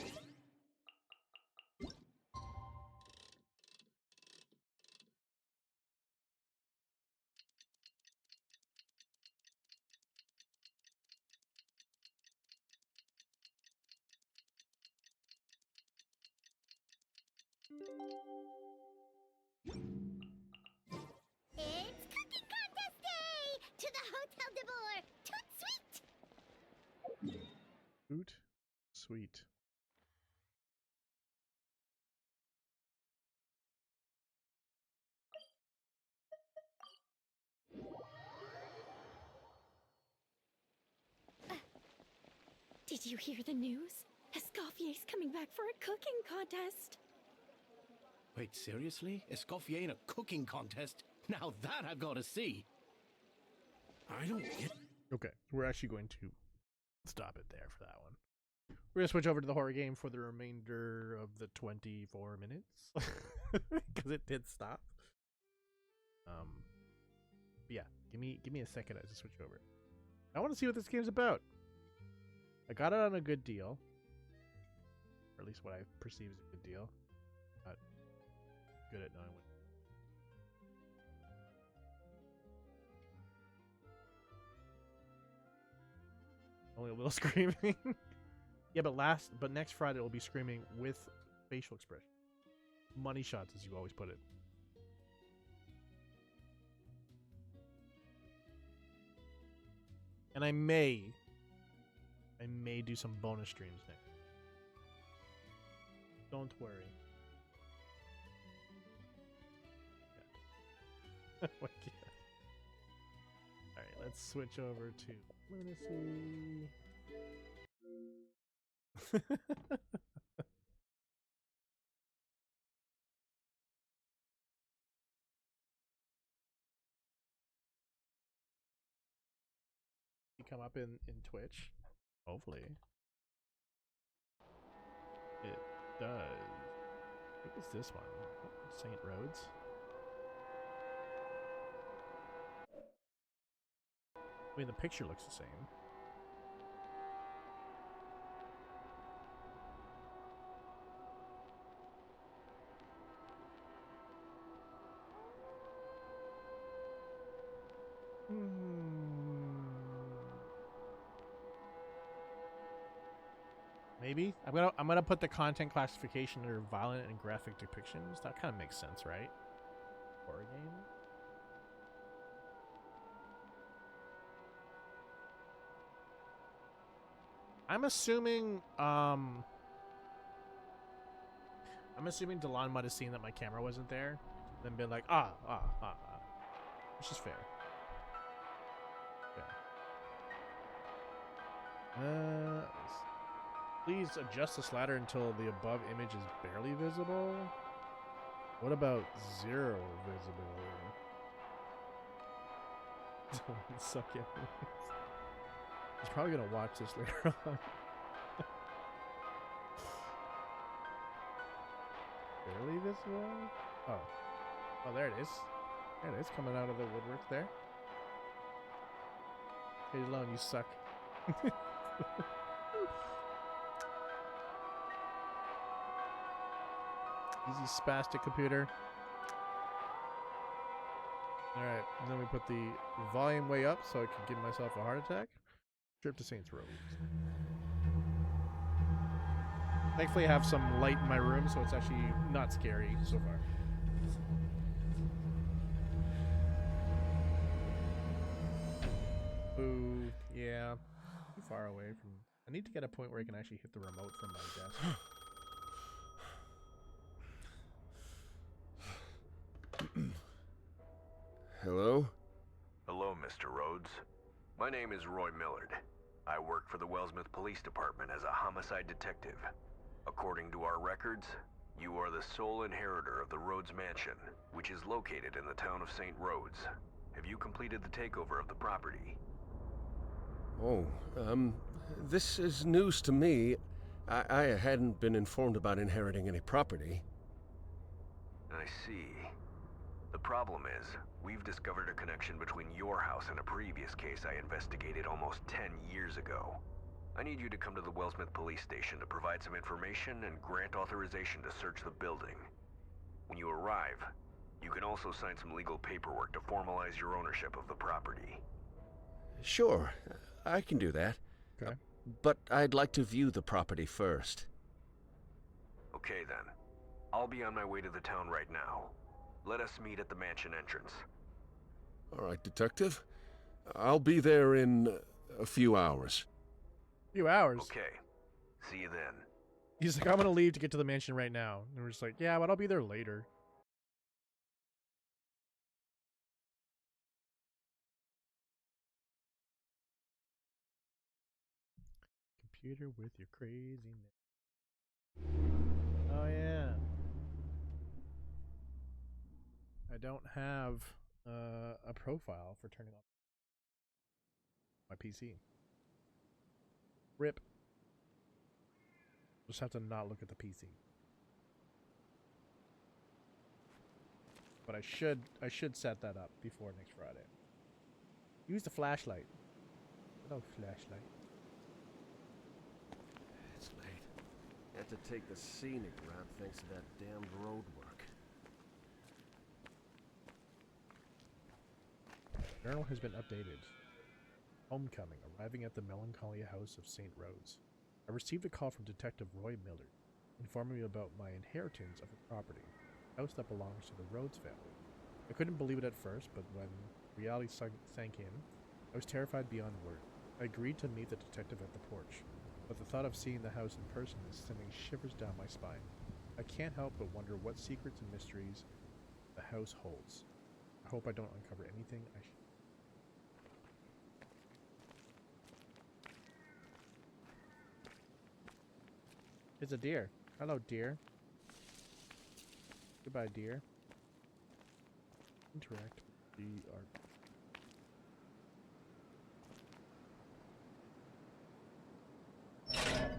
It's cooking contest day! To the Hotel de Boer! Toot sweet! Toot sweet. Did you hear the news? Escoffier's coming back for a cooking contest. Wait, seriously? Escoffier in a cooking contest? Now that I've got to see. I don't get. Okay, we're actually going to stop it there for that one. We're gonna switch over to the horror game for the remainder of the 24 minutes because it did stop. Yeah, give me a second to switch over. I want to see what this game's about. I got it on a good deal, or at least what I perceive as a good deal. Not good at knowing what. Only a little screaming. Yeah, but next Friday we'll be screaming with facial expression. Money shots, as you always put it. And I may do some bonus streams next. Don't worry. Yeah. Oh my God. Alright, let's switch over to lunacy. You come up in Twitch. Hopefully. It does. What is this one? St. Rhodes? I mean, the picture looks the same. Maybe I'm gonna put the content classification under violent and graphic depictions. That kind of makes sense, right? Horror game. I'm assuming Delon might have seen that my camera wasn't there, then been like, which is fair. Yeah. Please adjust this ladder until the above image is barely visible. What about zero visibility? Don't suck at me. He's probably gonna watch this later on. Barely visible? Oh, there it is. There it is, coming out of the woodwork there. Hey, alone, you suck. Easy spastic computer. Alright, and then we put the volume way up so I can give myself a heart attack. Trip to Saints Row. Thankfully I have some light in my room, so it's actually not scary so far. Ooh, yeah. Too far away from... I need to get a point where I can actually hit the remote from my desk. Hello? Hello, Mr. Rhodes. My name is Roy Millard. I work for the Wellsmouth Police Department as a homicide detective. According to our records, you are the sole inheritor of the Rhodes Mansion, which is located in the town of St. Rhodes. Have you completed the takeover of the property? Oh, this is news to me. I hadn't been informed about inheriting any property. I see. The problem is, we've discovered a connection between your house and a previous case I investigated almost 10 years ago. I need you to come to the Wellsmouth police station to provide some information and grant authorization to search the building. When you arrive, you can also sign some legal paperwork to formalize your ownership of the property. Sure, I can do that. Okay. But I'd like to view the property first. Okay then. I'll be on my way to the town right now. Let us meet at the mansion entrance. All right, Detective. I'll be there in a few hours. Few hours? Okay. See you then. He's like, I'm gonna leave to get to the mansion right now. And we're just like, yeah, but I'll be there later. Computer with your craziness. Oh yeah. I don't have a profile for turning on. PC. Rip. Just have to not look at the PC. But I should set that up before next Friday. Use the flashlight. No flashlight. It's late. Had to take the scenic route thanks to that damned road work. Journal has been updated. Homecoming, arriving at the Melancholia House of St. Rose. I received a call from Detective Roy Miller, informing me about my inheritance of a property, a house that belongs to the Rhodes family. I couldn't believe it at first, but when reality sank in, I was terrified beyond word. I agreed to meet the detective at the porch, but the thought of seeing the house in person is sending shivers down my spine. I can't help but wonder what secrets and mysteries the house holds. I hope I don't uncover anything I should. It's a deer. Hello, deer. Goodbye, deer. Interact with the art.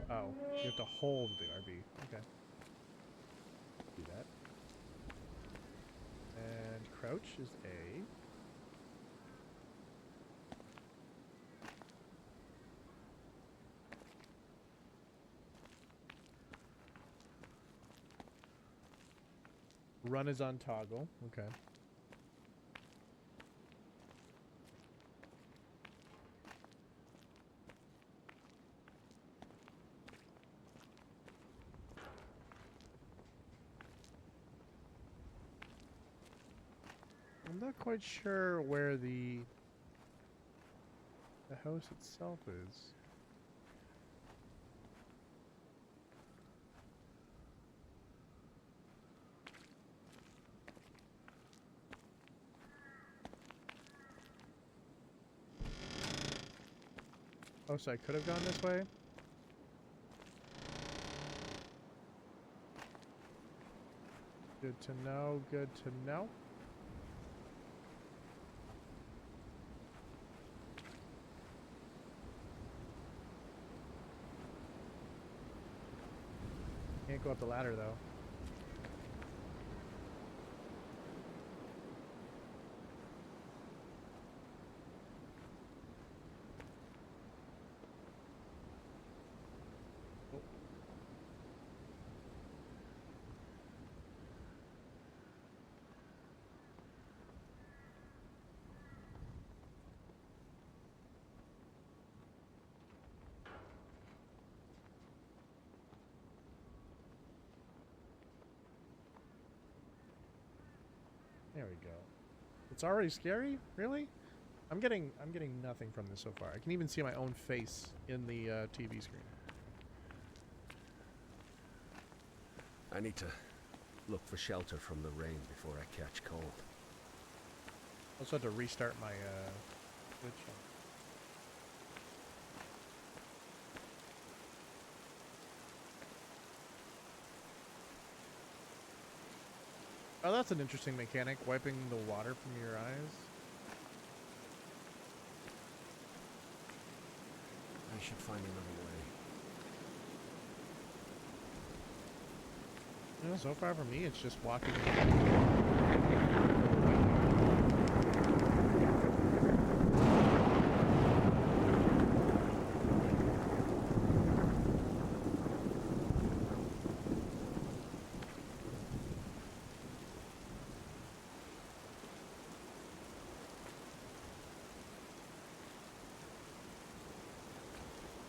Oh, you have to hold the RB. Okay. Do that. And crouch is A. Run is on toggle. Okay. I'm not quite sure where the house itself is. Oh, so I could have gone this way? Good to know, good to know. Can't go up the ladder though. There we go. It's already scary? Really? I'm getting nothing from this so far. I can even see my own face in the TV screen. I need to look for shelter from the rain before I catch cold. I also had to restart my Switch. Oh, that's an interesting mechanic, wiping the water from your eyes. I should find another way. You know, so far for me, it's just walking.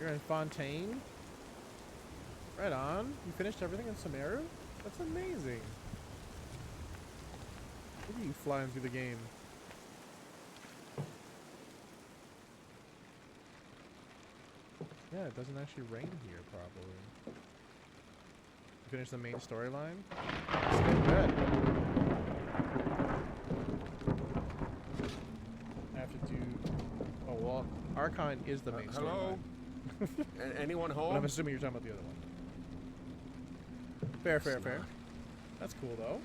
You're in Fontaine? Right on. You finished everything in Sumeru? That's amazing. Look at you flying through the game. Yeah, it doesn't actually rain here, probably. You finish the main storyline? Still good. I have to do... Oh, well, Archon is the main storyline. Hello? Anyone home? But I'm assuming you're talking about the other one. Fair, fair, fair. That's cool, though.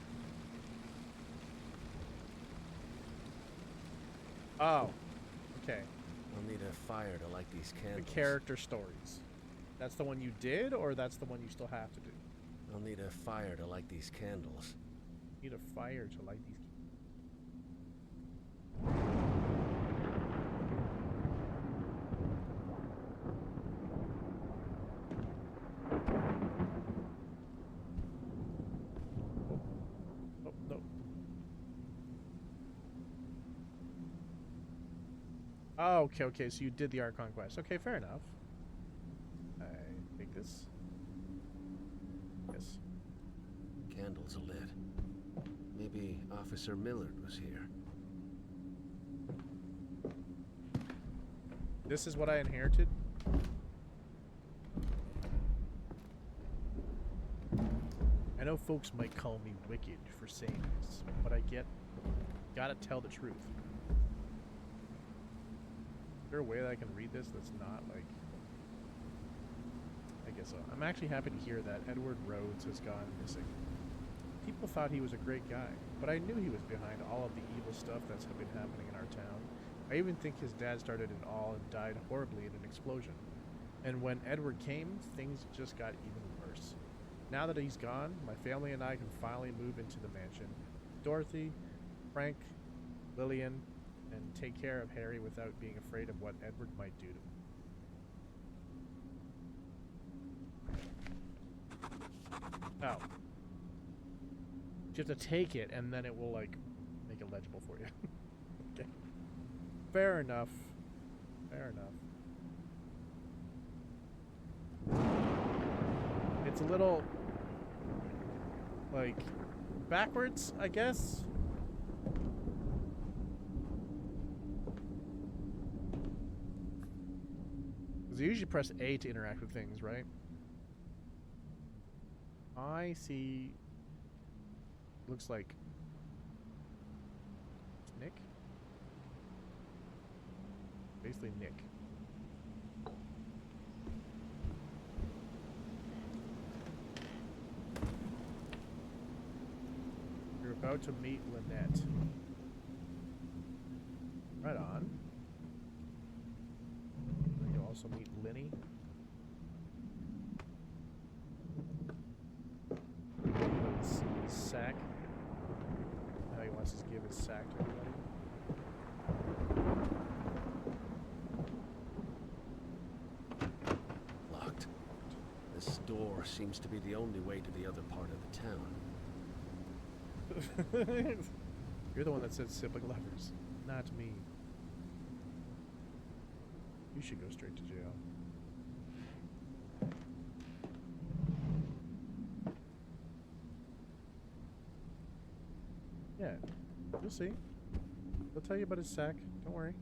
Oh. Okay. I'll need a fire to light these The candles. character stories. That's the one you did, or that's the one you still have to do? I'll need a fire to light these candles. Need a fire to light these. Oh, no. Oh, okay, so you did the Archon quest. Okay, fair enough. I take this. Yes. Candles lit. Maybe Officer Millard was here. This is what I inherited? I know folks might call me wicked for saying this, but gotta tell the truth. Is there a way that I can read this that's not like... I guess so. I'm actually happy to hear that Edward Rhodes has gone missing. People thought he was a great guy, but I knew he was behind all of the evil stuff that's been happening in our town. I even think his dad started it all and died horribly in an explosion. And when Edward came, things just got even worse. Now that he's gone, my family and I can finally move into the mansion. Dorothy, Frank, Lillian, and take care of Harry without being afraid of what Edward might do to him. Oh. You have to take it, and then it will, like, make it legible for you. Okay. Fair enough. Fair enough. It's a little, like, backwards, I guess. Because you usually press A to interact with things, right? I see... Looks like Nick. Basically Nick. You're about to meet Lynette. Right on. Then you'll also meet Linny. Sack. Now he wants to give his sack to everybody. Locked. This door seems to be the only way to the other part of the town. You're the one that said sibling lovers, not me. You should go straight to jail. Yeah, you'll see. They'll tell you about his sack. Don't worry.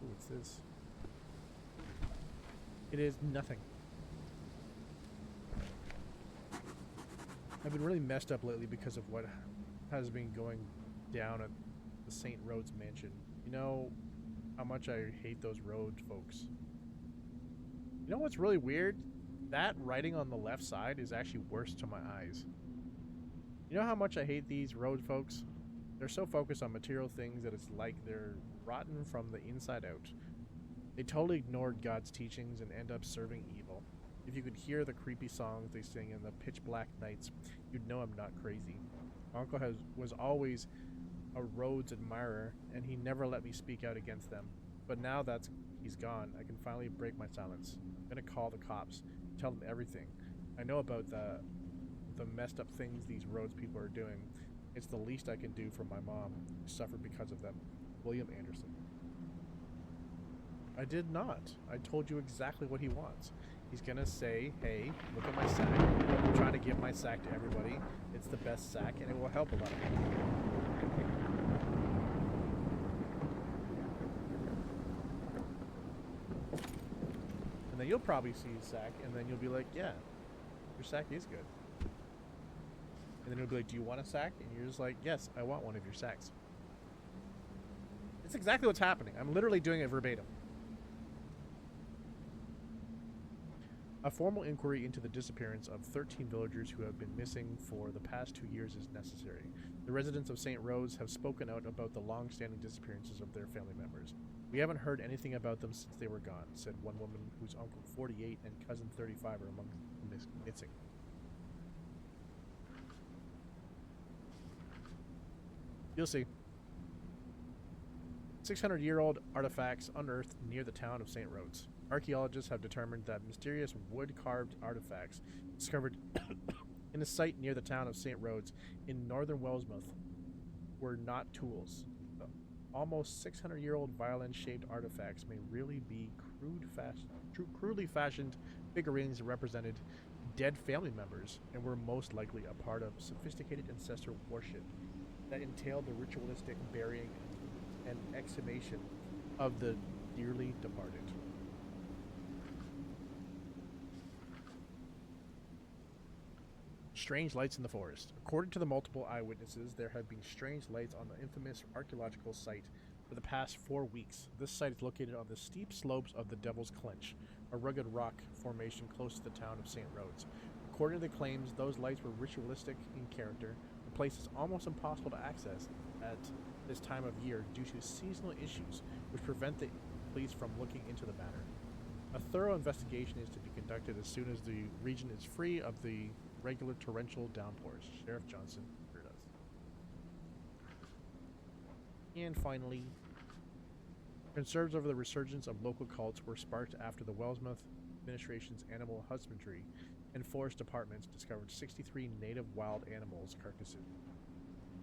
Ooh, what's this? It is nothing. I've been really messed up lately because of what has been going down at the St. Rhodes mansion. You know how much I hate those road folks. You know what's really weird? That writing on the left side is actually worse to my eyes. You know how much I hate these road folks? They're so focused on material things that it's like they're rotten from the inside out. They totally ignored God's teachings and end up serving evil. If you could hear the creepy songs they sing in the pitch black nights, you'd know I'm not crazy. My uncle was always a Rhodes admirer, and he never let me speak out against them. But now that he's gone, I can finally break my silence. I'm gonna call the cops, tell them everything. I know about the messed up things these Rhodes people are doing. It's the least I can do for my mom, who suffered because of them. William Anderson. I did not. I told you exactly what he wants. He's gonna say, hey, look at my sack. I'm trying to give my sack to everybody. It's the best sack, and it will help a lot of people. And then you'll probably see his sack, and then you'll be like, yeah, your sack is good. And then he'll be like, do you want a sack? And you're just like, yes, I want one of your sacks. It's exactly what's happening. I'm literally doing it verbatim. A formal inquiry into the disappearance of 13 villagers who have been missing for the past 2 years is necessary. The residents of St. Rose have spoken out about the long-standing disappearances of their family members. We haven't heard anything about them since they were gone, said one woman whose uncle 48 and cousin 35 are among the missing. You'll see. 600-year-old artifacts unearthed near the town of St. Rhodes. Archaeologists have determined that mysterious wood-carved artifacts discovered in a site near the town of St. Rhodes in northern Wellsmouth were not tools. The almost 600-year-old violin-shaped artifacts may really be crudely fashioned figurines that represented dead family members and were most likely a part of sophisticated ancestral worship that entailed the ritualistic burying and exhumation of the dearly departed. Strange lights in the forest. According to the multiple eyewitnesses, there have been strange lights on the infamous archaeological site for the past 4 weeks. This site is located on the steep slopes of the Devil's Clinch, a rugged rock formation close to the town of St. Rhodes. According to the claims, those lights were ritualistic in character. The place is almost impossible to access at this time of year due to seasonal issues, which prevent the police from looking into the matter. A thorough investigation is to be conducted as soon as the region is free of the regular torrential downpours, Sheriff Johnson assured us. And finally, concerns over the resurgence of local cults were sparked after the Wellsmouth administration's animal husbandry and forest departments discovered 63 native wild animals carcasses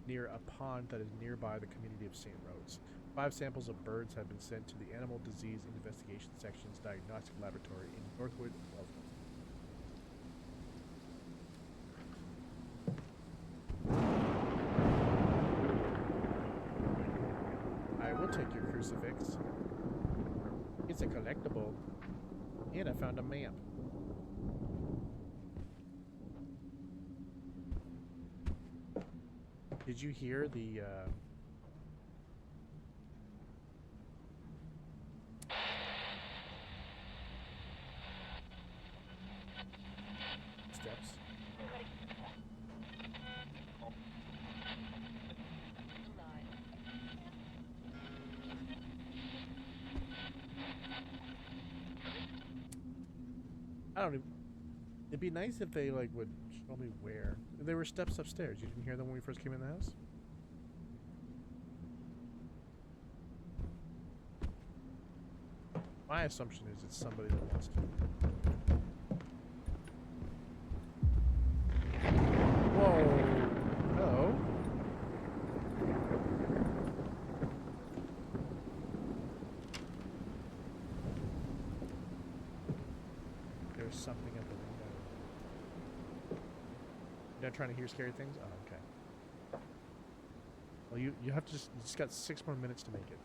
near a pond that is nearby the community of St. Rhodes. 5 samples of birds have been sent to the Animal Disease Investigation Section's diagnostic laboratory in Northwood, Wellsmouth. I will take your crucifix. It's a collectible. And I found a map. Did you hear the steps? I don't even... It'd be nice if they, like, would show me where. There were steps upstairs. You didn't hear them when we first came in the house? My assumption is it's somebody that wants to. Whoa! Hello? There's something at the window. You're not trying to hear scary things? Oh, okay. Well, you have to you just got 6 more minutes to make it.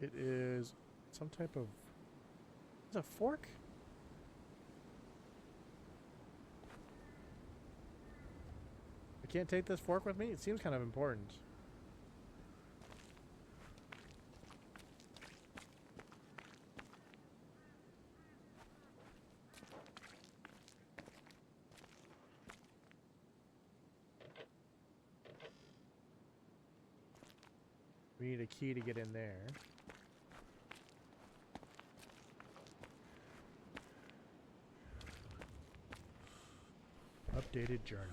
It is some type of... It's a fork? I can't take this fork with me? It seems kind of important. We need a key to get in there. Updated journal.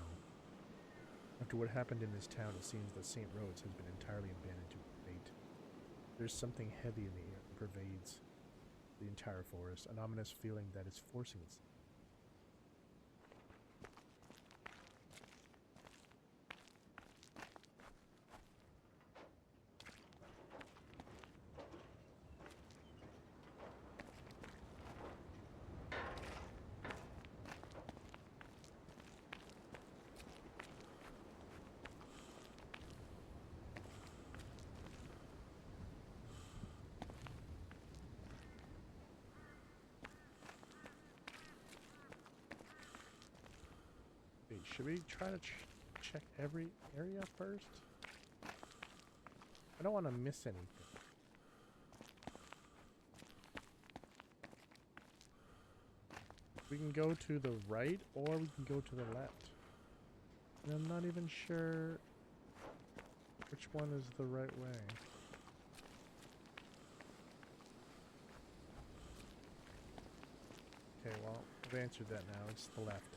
After what happened in this town, it seems that St. Rhodes has been entirely abandoned to fate. There's something heavy in the air that pervades the entire forest, an ominous feeling that is forcing itself. should we try to check every area first? I don't want to miss anything. We can go to the right or we can go to the left. And I'm not even sure which one is the right way. Okay, well, I've answered that now. It's the left.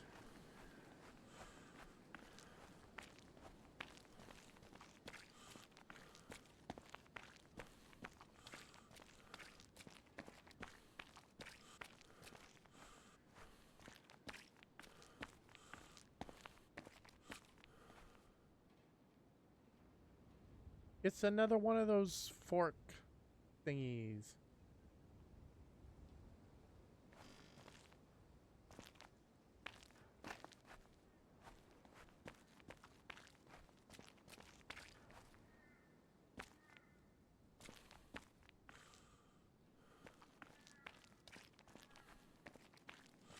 It's another one of those fork thingies.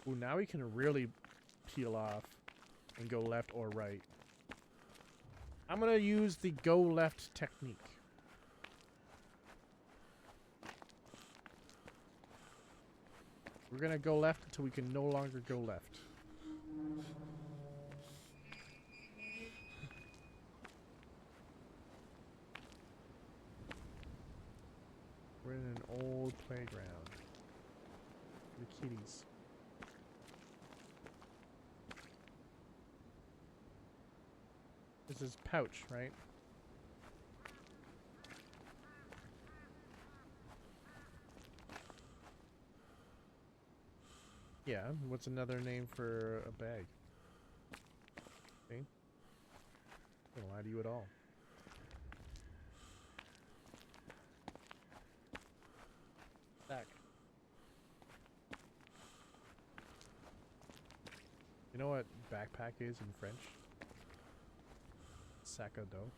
Ooh, now we can really peel off and go left or right. I'm gonna use the go left technique. We're gonna go left until we can no longer go left. We're in an old playground. The kitties. This is pouch, right? Yeah, what's another name for a bag? See? I don't lie to you at all. Sack. You know what backpack is in French? Sac à dos.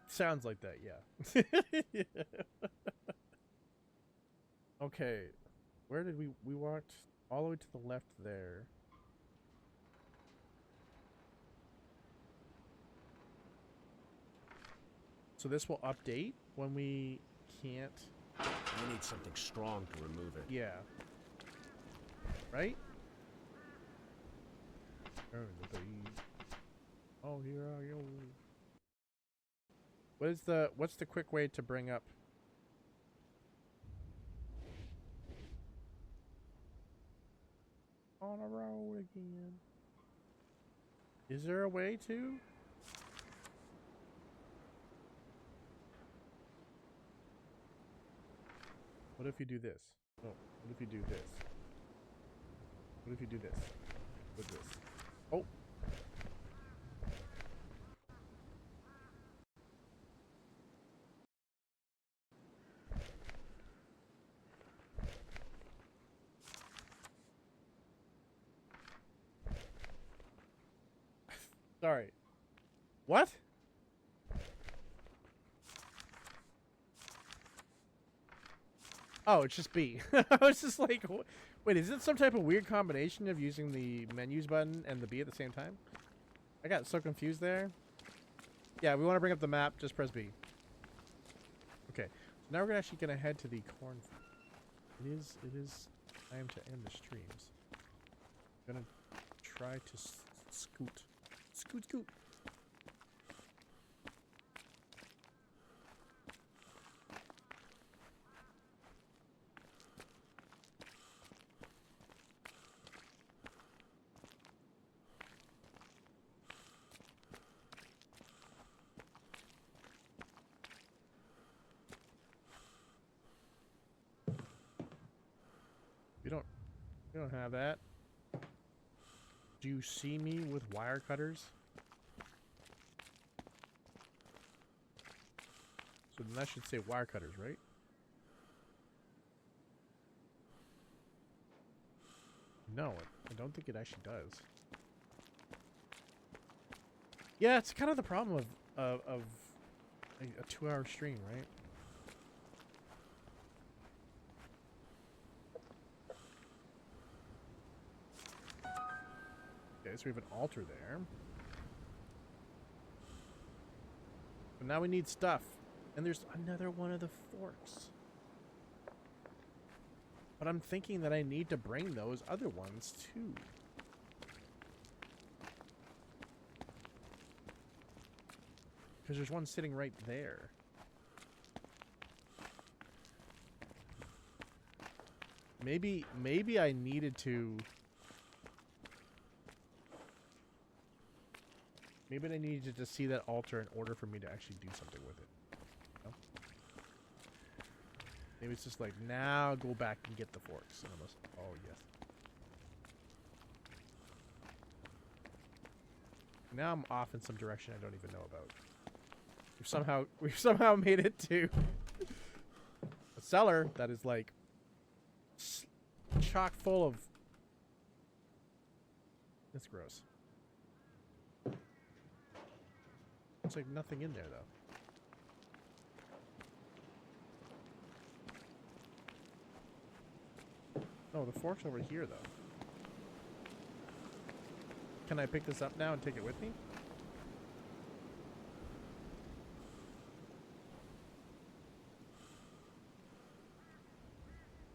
Sounds like that, yeah. Okay, where did we walked all the way to the left there. So this will update when we can't. I need something strong to remove it. Yeah. Right? Oh, here I go. What's the quick way to bring up? On a roll again. Is there a way to? What if you do this? No. What if you do this? What if you do this? With this? Oh. Sorry. What? Oh, it's just B. I was just like, wait, is it some type of weird combination of using the menus button and the B at the same time? I got so confused there. Yeah, we want to bring up the map. Just press B. Okay. So now we're actually going to head to the cornfield. It is time to end the streams. I'm going to try to scoot. Scoot, scoot. You don't have that. Do you see me with wire cutters? So then that should say wire cutters, right? No, I don't think it actually does. Yeah, it's kind of the problem of like a 2-hour stream, right? Okay, so we have an altar there. But now we need stuff. And there's another one of the forks. But I'm thinking that I need to bring those other ones too. Because there's one sitting right there. Maybe I needed to... Maybe I needed to see that altar in order for me to actually do something with it. You know? Maybe it's just like, now go back and get the forks. And I must, oh, yes. Now I'm off in some direction I don't even know about. We've somehow made it to a cellar that is like chock full of... It's gross. There's like nothing in there though. Oh, the fork's over here though. Can I pick this up now and take it with me?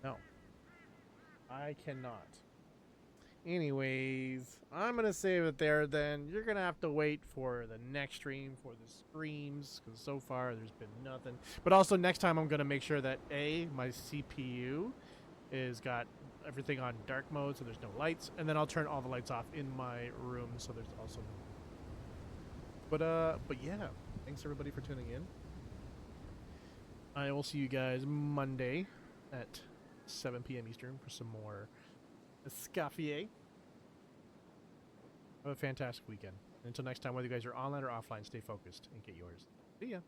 No. I cannot. Anyways, I'm going to save it there then. You're going to have to wait for the next stream for the streams, because so far there's been nothing. But also next time I'm going to make sure that my CPU is got everything on dark mode so there's no lights, and then I'll turn all the lights off in my room so there's also... But yeah, thanks everybody for tuning in. I will see you guys Monday at 7 p.m. Eastern for some more ESCOFFIER. Have a fantastic weekend. Until next time, whether you guys are online or offline, stay focused and get yours. See ya.